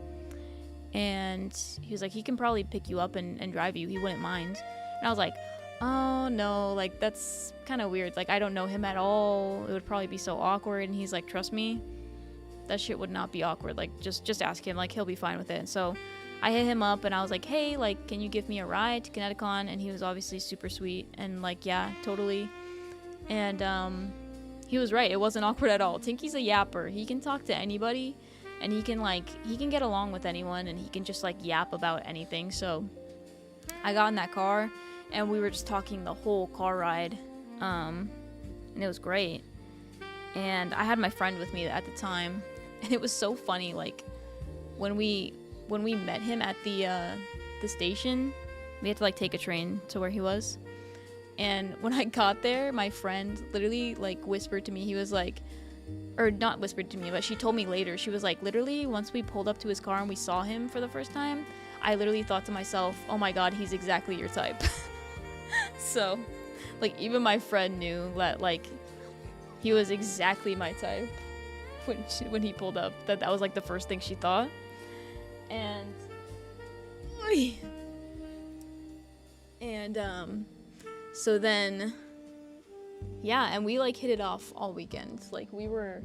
And he was like, he can probably pick you up and drive you. He wouldn't mind. And I was like, oh no, like that's kind of weird. Like I don't know him at all. It would probably be so awkward. And he's like, trust me. that shit would not be awkward. Like, just ask him. Like, he'll be fine with it. And so I hit him up and I was like, hey, like, can you give me a ride to Kineticon? And he was obviously super sweet and like, yeah, totally. And he was right. It wasn't awkward at all. Tinky's a yapper. He can talk to anybody, and he can get along with anyone, and he can just like yap about anything. So I got in that car and we were just talking the whole car ride. And it was great. And I had my friend with me at the time, and it was so funny. Like when we met him at the station, we had to like take a train to where he was. And when I got there, my friend literally like whispered to me. He was like, or not whispered to me, but she told me later. She was like, literally, once we pulled up to his car and we saw him for the first time, I literally thought to myself, oh my god, he's exactly your type. So, like, even my friend knew that, like, he was exactly my type when he pulled up. That was, like, the first thing she thought. And, so then, yeah, and we, like, hit it off all weekend. Like, we were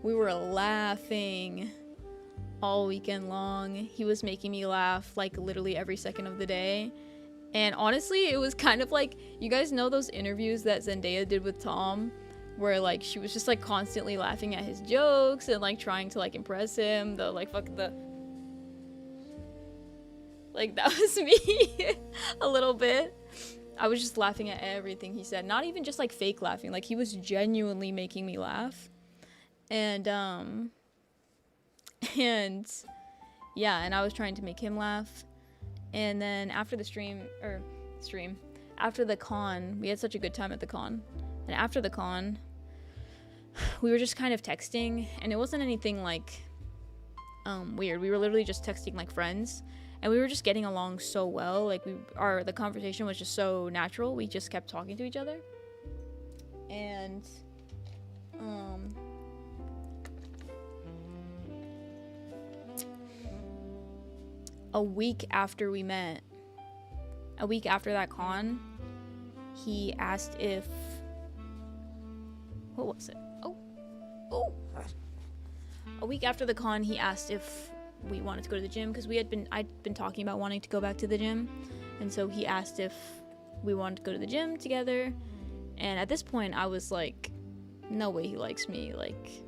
laughing all weekend long. He was making me laugh, like, literally every second of the day. And honestly, it was kind of like, you guys know those interviews that Zendaya did with Tom, where, like, she was just, like, constantly laughing at his jokes and, like, trying to, like, impress him. Like, that was me a little bit. I was just laughing at everything he said. Not even just, like, fake laughing. Like, he was genuinely making me laugh. And yeah, and I was trying to make him laugh. And then after after the con, we had such a good time at the con. And after the con, we were just kind of texting, and it wasn't anything, like, weird. We were literally just texting like friends. And we were just getting along so well. Like, the conversation was just so natural. We just kept talking to each other. And, a week after that con, he asked if, what was it? A week after the con, he asked if we wanted to go to the gym, because I'd been talking about wanting to go back to the gym, and so he asked if we wanted to go to the gym together. And at this point, I was like, no way he likes me, like,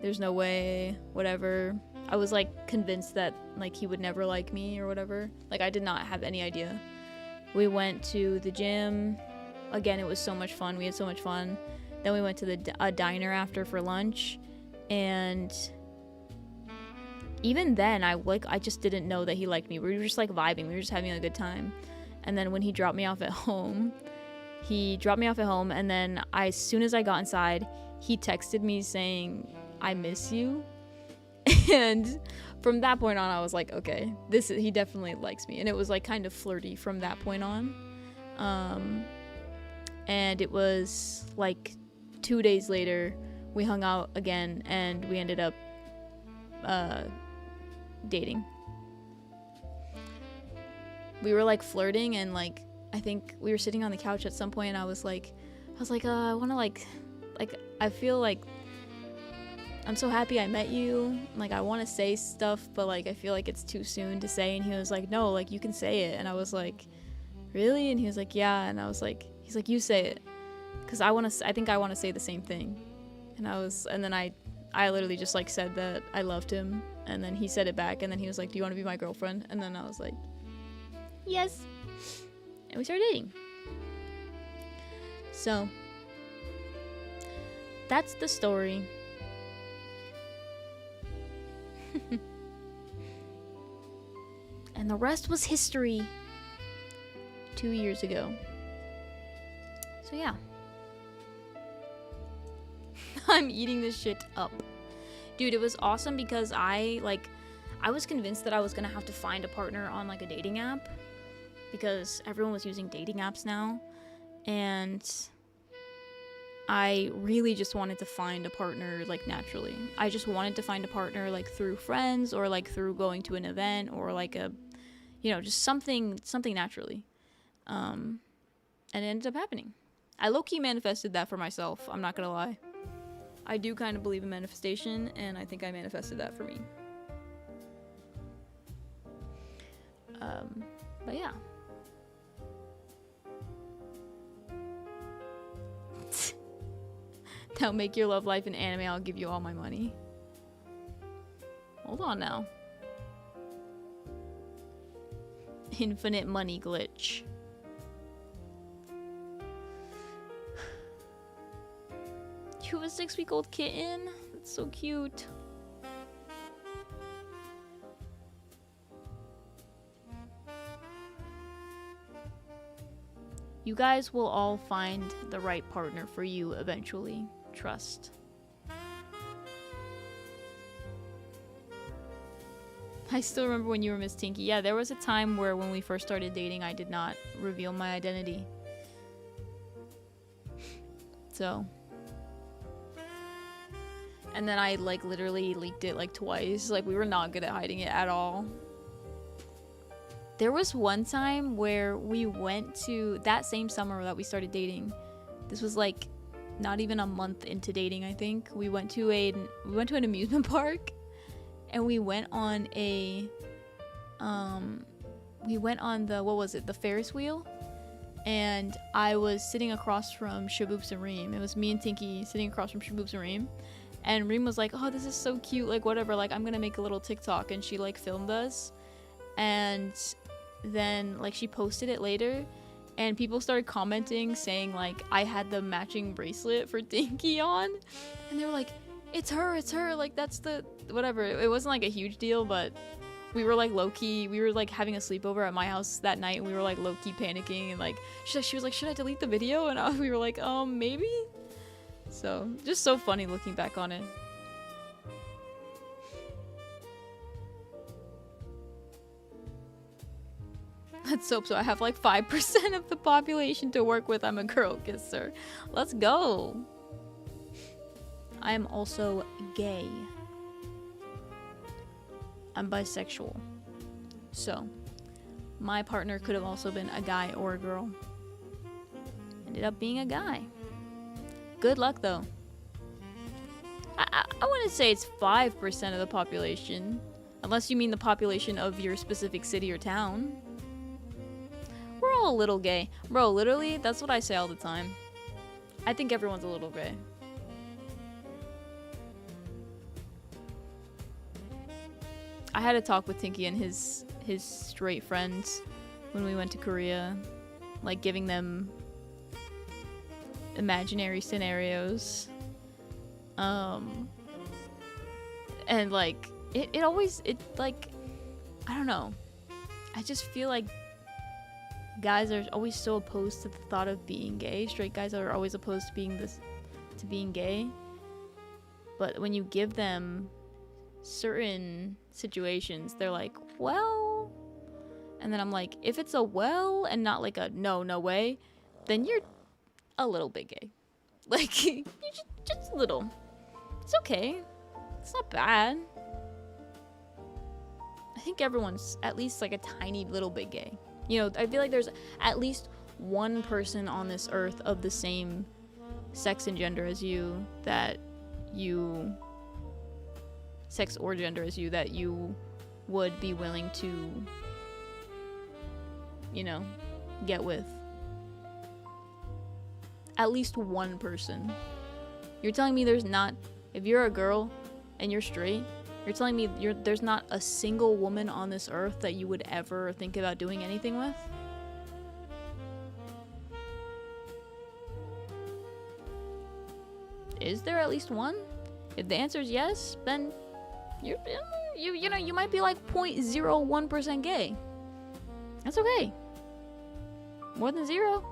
there's no way, whatever. I was like convinced that, like, he would never like me or whatever. Like, I did not have any idea. We went to the gym again. It was so much fun. We had so much fun. Then we went to a diner after for lunch, and even then, I just didn't know that he liked me. We were just, like, vibing. We were just having a good time. And then when he dropped me off at home, and then as soon as I got inside, he texted me saying, I miss you. And from that point on, I was like, okay, he definitely likes me. And it was, like, kind of flirty from that point on. And it was, like, 2 days later, we hung out again, and we ended up dating. We were, like, flirting, and, like, I think we were sitting on the couch at some point, and I was like, I want to, like, I feel like I'm so happy I met you. Like, I want to say stuff, but, like, I feel like it's too soon to say. And he was like, no, like, you can say it. And I was like, really? And he was like, yeah. And I was like, he's like, you say it, because I think I want to say the same thing. And then I literally just, like, said that I loved him, and then he said it back, and then he was like, do you want to be my girlfriend? And then I was like, yes. And we started dating. So that's the story. And the rest was history. 2 years ago. So yeah. I'm eating this shit up. Dude, it was awesome because I was convinced that I was gonna have to find a partner on, like, a dating app, because everyone was using dating apps now, and I really just wanted to find a partner, like, naturally. I just wanted to find a partner, like, through friends, or, like, through going to an event, or, like, just something naturally. And it ended up happening. I low-key manifested that for myself, I'm not gonna lie. I do kind of believe in manifestation, and I think I manifested that for me. But yeah. Now make your love life an anime, I'll give you all my money. Hold on now. Infinite money glitch. You have a 6-week-old kitten? That's so cute. You guys will all find the right partner for you eventually. Trust. I still remember when you were Miss Tinky. Yeah, there was a time where when we first started dating, I did not reveal my identity. So. And then I, like, literally leaked it, like, twice. Like, we were not good at hiding it at all. There was one time where we went to, that same summer that we started dating. This was, like, not even a month into dating, I think. We went to an amusement park. And we went on the, what was it, the Ferris wheel? And I was sitting across from Shaboops and Reem. It was me and Tinky sitting across from Shaboops and Reem. And Reem was like, oh, this is so cute, like, whatever, like, I'm gonna make a little TikTok. And she, like, filmed us. And then, like, she posted it later. And people started commenting, saying, like, I had the matching bracelet for Tinky on. And they were like, it's her, like, that's the, whatever. It wasn't, like, a huge deal, but we were, like, low-key, we were, like, having a sleepover at my house that night, and we were, like, low-key panicking, and, like, she was like, should I delete the video? And we were like, maybe? So, just so funny looking back on it. Let's hope so. I have, like, 5% of the population to work with. I'm a girl kisser. Let's go! I am also gay. I'm bisexual. So, my partner could have also been a guy or a girl. Ended up being a guy. Good luck, though. I wouldn't say it's 5% of the population. Unless you mean the population of your specific city or town. We're all a little gay. Bro, literally, that's what I say all the time. I think everyone's a little gay. I had a talk with Tinky and his straight friends when we went to Korea, like giving them imaginary scenarios, and like it always like, I don't know, I just feel like guys are always so opposed to the thought of being gay. Straight guys are always opposed to being gay, but when you give them certain situations, they're like, well, and then I'm like, if it's a well and not like a no way, then you're a little bit gay. Like, you just a little. It's okay. It's not bad. I think everyone's at least like a tiny little bit gay. You know, I feel like there's at least one person on this earth of the same sex and gender as you sex or gender as you that you would be willing to, you know, get with. At least one person. You're telling me there's not, if you're a girl and you're straight, you're telling me there's not a single woman on this earth that you would ever think about doing anything with? Is there at least one? If the answer is yes, then you know, you might be like 0.01% gay. That's okay. More than 0.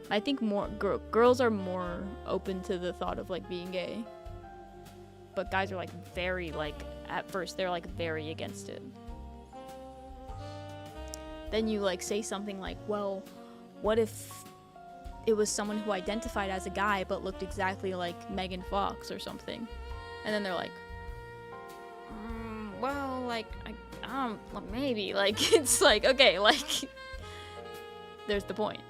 I think more girls are more open to the thought of like being gay, but guys are like very, like, at first they're like very against it. Then you like say something like, well, what if it was someone who identified as a guy but looked exactly like Megan Fox or something? And then they're like, well, like, maybe. Like, it's like, okay, like, there's the point.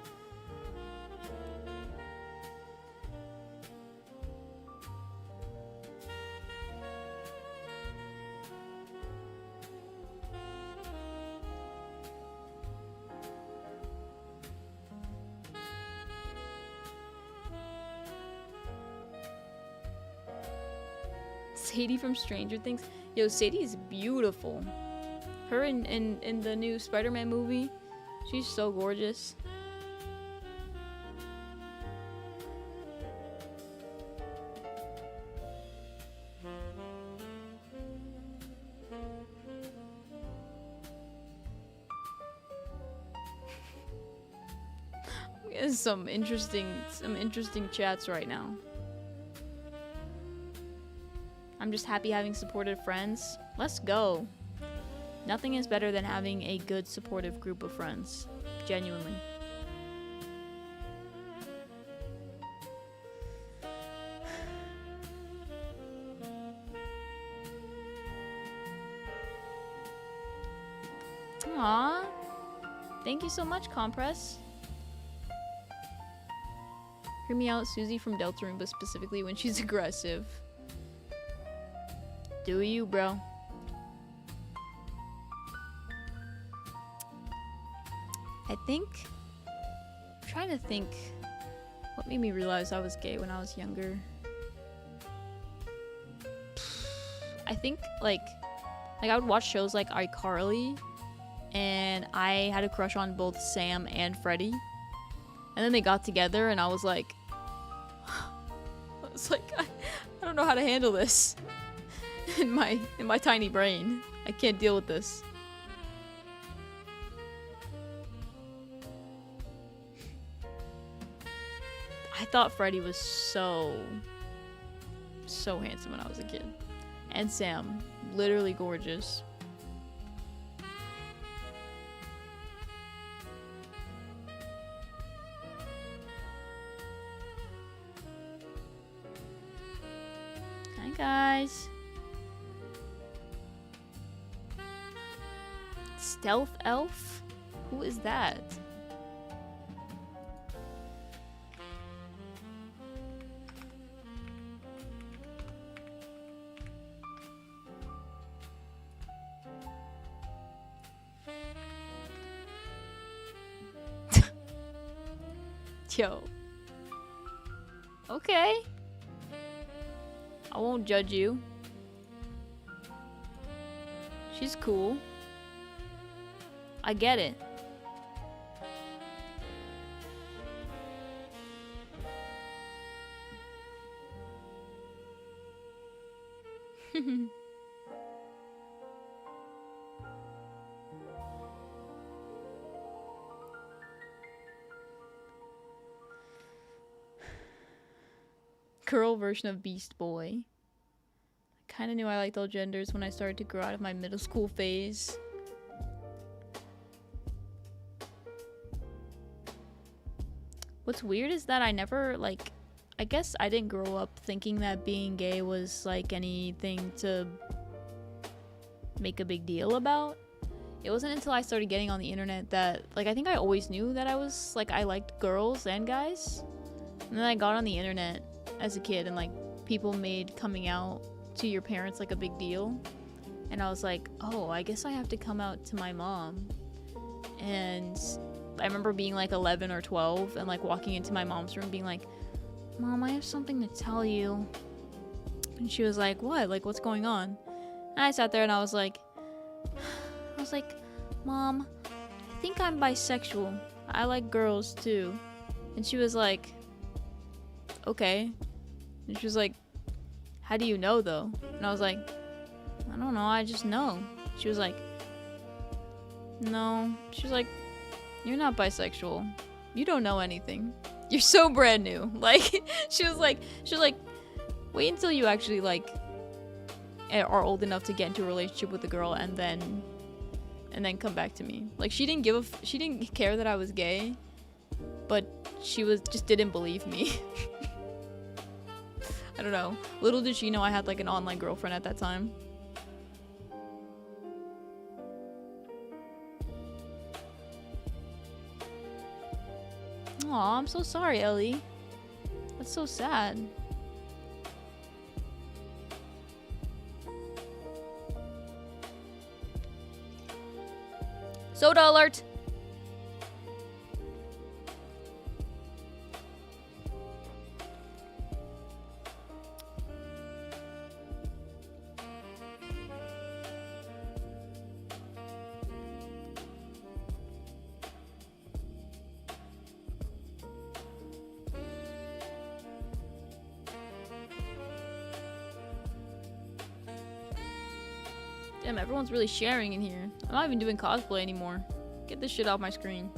Sadie from Stranger Things. Yo, Sadie is beautiful. Her in the new Spider-Man movie, she's so gorgeous. There's some interesting chats right now. I'm just happy having supportive friends. Let's go. Nothing is better than having a good supportive group of friends. Genuinely. Aww. Thank you so much, Compress. Hear me out, Susie from Delta Room, but specifically when she's aggressive. Do you, bro? I'm trying to think what made me realize I was gay when I was younger. I think like I would watch shows like iCarly, and I had a crush on both Sam and Freddie. And then they got together, and I was like, I don't know how to handle this in my tiny brain. I can't deal with this. I thought Freddie was so handsome when I was a kid, and Sam, literally gorgeous. Hi guys. Stealth Elf? Who is that? Yo. Okay. I won't judge you. She's cool. I get it. Girl version of Beast Boy. I kind of knew I liked all genders when I started to grow out of my middle school phase. What's weird is that I never, like, I guess I didn't grow up thinking that being gay was, like, anything to make a big deal about. It wasn't until I started getting on the internet that, like, I think I always knew that I was, like, I liked girls and guys. And then I got on the internet as a kid, and, like, people made coming out to your parents, like, a big deal. And I was like, oh, I guess I have to come out to my mom. And I remember being like 11 or 12 and like walking into my mom's room being like, Mom, I have something to tell you. And she was like, what? Like, what's going on? And I sat there and I was like, Mom, I think I'm bisexual. I like girls too. And she was like, okay. And she was like, how do you know though? And I was like, I don't know, I just know. She was like, no. She was like, you're not bisexual. You don't know anything. You're so brand new. Like, she was like, wait until you actually, like, are old enough to get into a relationship with a girl and then come back to me. Like, she didn't care that I was gay, but she just didn't believe me. I don't know. Little did she know I had, like, an online girlfriend at that time. Aw, I'm so sorry, Ellie. That's so sad. Soda alert! Damn, everyone's really sharing in here. I'm not even doing cosplay anymore. Get this shit off my screen.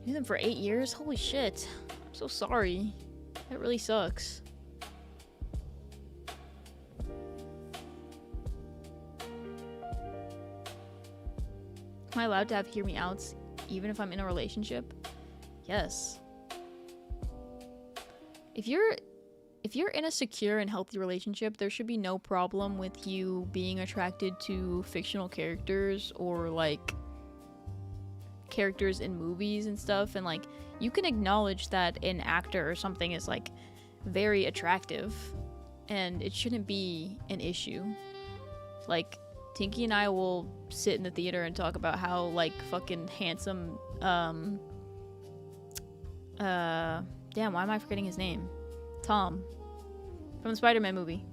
Knew them for 8 years? Holy shit. I'm so sorry. That really sucks. Am I allowed to have hear me outs even if I'm in a relationship? Yes. If you're in a secure and healthy relationship, there should be no problem with you being attracted to fictional characters or like characters in movies and stuff, and like you can acknowledge that an actor or something is like very attractive and it shouldn't be an issue. Like Tinky and I will sit in the theater and talk about how like fucking handsome damn, why am I forgetting his name? Tom from the Spider-Man movie.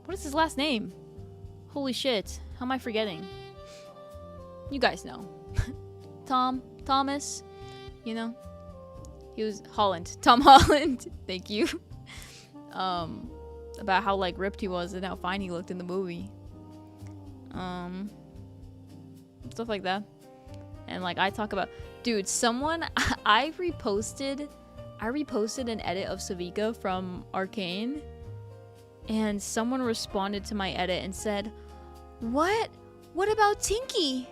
What is his last name? Holy shit, how am I forgetting? You guys know. Thomas, you know? He was Holland. Tom Holland. Thank you. About how like ripped he was and how fine he looked in the movie. Stuff like that. And like I talk about, dude, someone I reposted an edit of Savika from Arcane, and someone responded to my edit and said, What about Tinky?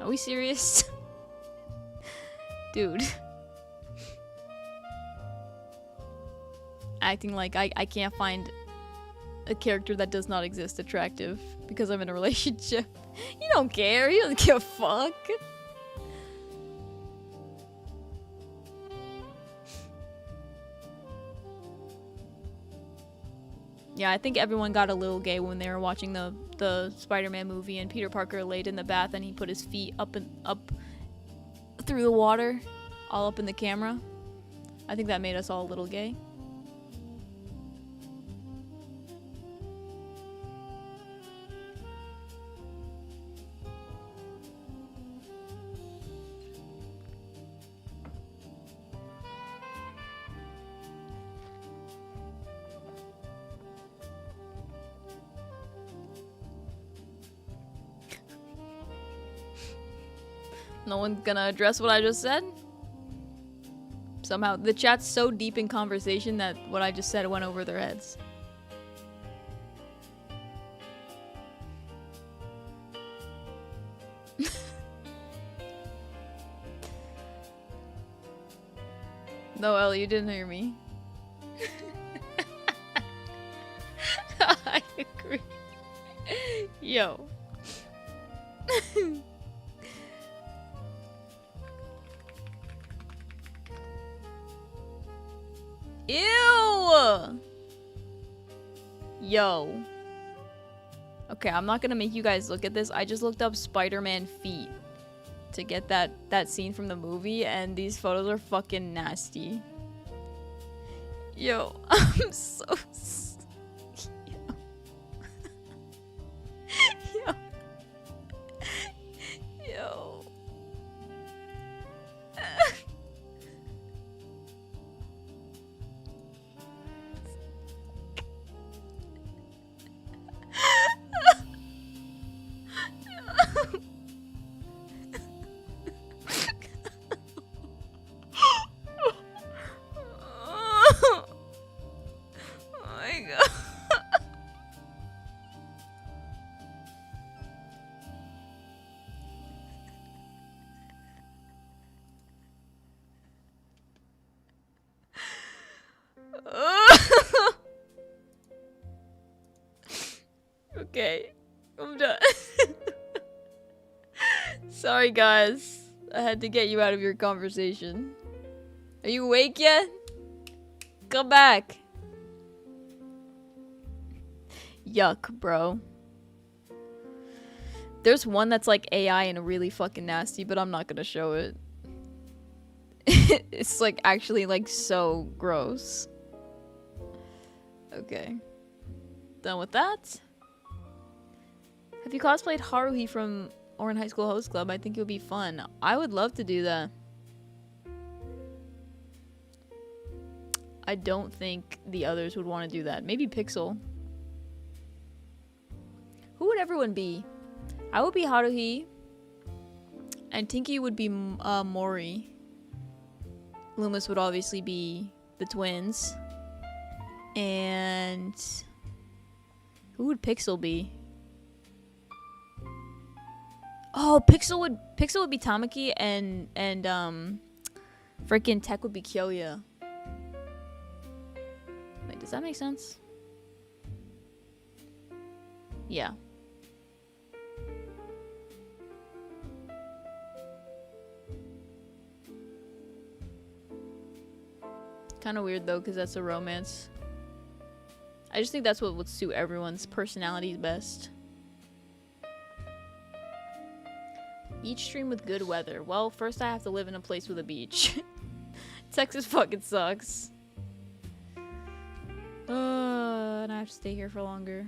Are we serious? Dude. Acting like I can't find a character that does not exist attractive because I'm in a relationship. You don't care. You don't give a fuck. Yeah, I think everyone got a little gay when they were watching the Spider-Man movie and Peter Parker laid in the bath and he put his feet up through the water, all up in the camera. I think that made us all a little gay. No one's gonna address what I just said? Somehow, the chat's so deep in conversation that what I just said went over their heads. No, Ellie, you didn't hear me. I agree. Yo. Ew! Yo. Okay, I'm not gonna make you guys look at this. I just looked up Spider-Man feet to get that scene from the movie, and these photos are fucking nasty. Yo, I'm so... Yo. Yo. Yo. Okay, I'm done. Sorry guys, I had to get you out of your conversation. Are you awake yet? Come back. Yuck, bro. There's one that's like AI and really fucking nasty, but I'm not gonna show it. It's like actually like so gross. Okay. Done with that. Have you cosplayed Haruhi from Orin High School Host Club? I think it would be fun. I would love to do that. I don't think the others would want to do that. Maybe Pixel. Who would everyone be? I would be Haruhi. And Tinky would be Mori. Loomis would obviously be the twins. And who would Pixel be? Oh, Pixel would be Tamaki and freaking Tech would be Kyoya. Wait, does that make sense? Yeah. Kind of weird though, because that's a romance. I just think that's what would suit everyone's personalities best. Beach stream with good weather. Well, first I have to live in a place with a beach. Texas fucking sucks. And I have to stay here for longer.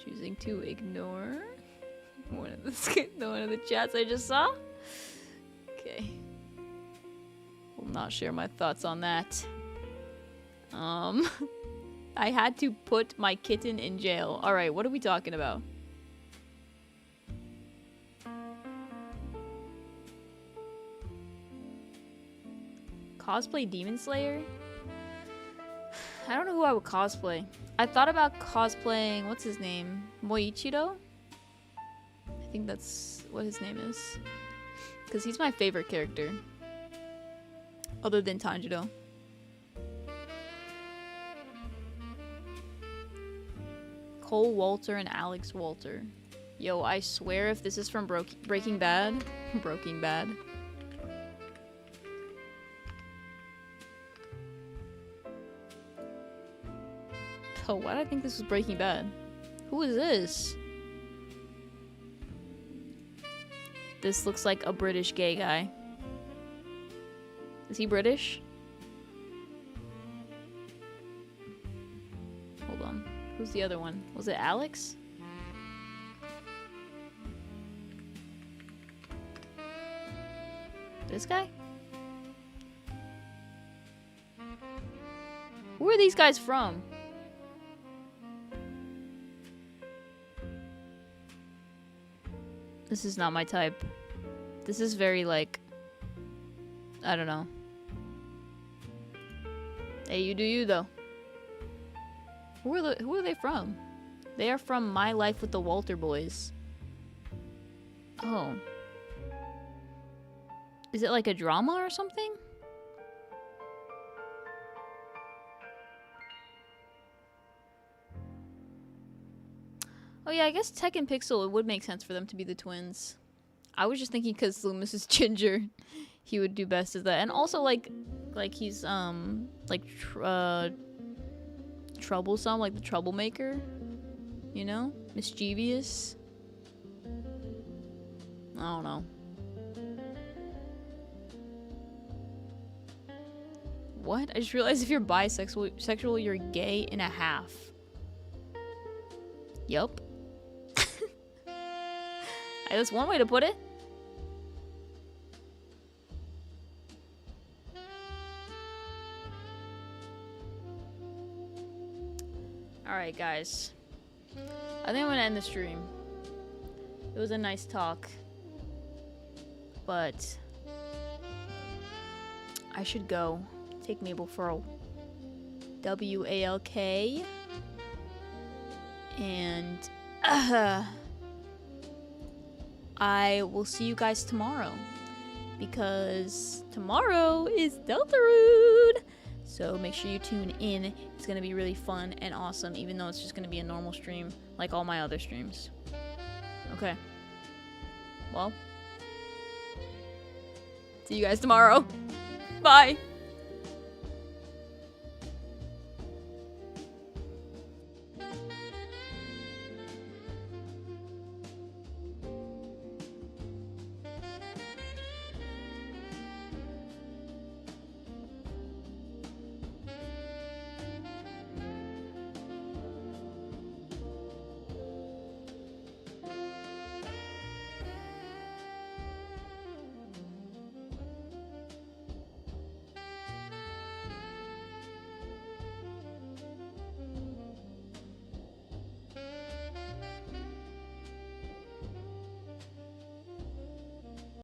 Choosing to ignore one of the chats I just saw. Okay. Will not share my thoughts on that. I had to put my kitten in jail. Alright, what are we talking about? Cosplay Demon Slayer? I don't know who I would cosplay. I thought about cosplaying, what's his name? Moichiro? I think that's what his name is. Because he's my favorite character. Other than Tanjiro. Cole Walter and Alex Walter. Yo, I swear if this is from Breaking Bad. Breaking Bad. Oh, why did I think this was Breaking Bad? Who is this? This looks like a British gay guy. Is he British? Hold on. Who's the other one? Was it Alex? This guy? Who are these guys from? This is not my type. This is very, like, I don't know. Hey, you do you, though. Who are they from? They are from My Life with the Walter Boys. Oh. Is it like a drama or something? Oh yeah, I guess Tech and Pixel, it would make sense for them to be the twins. I was just thinking because Loomis is ginger, he would do best as that. And also like he's troublesome, like the troublemaker, you know, mischievous. I don't know. What? I just realized if you're bisexual, you're gay and a half. Yup. That's one way to put it. Alright, guys. I think I'm gonna end the stream. It was a nice talk. But I should go take Mabel for a WALK. And I will see you guys tomorrow, because tomorrow is Deltarune. So make sure you tune in. It's going to be really fun and awesome, even though it's just going to be a normal stream like all my other streams. Okay. Well, see you guys tomorrow. Bye.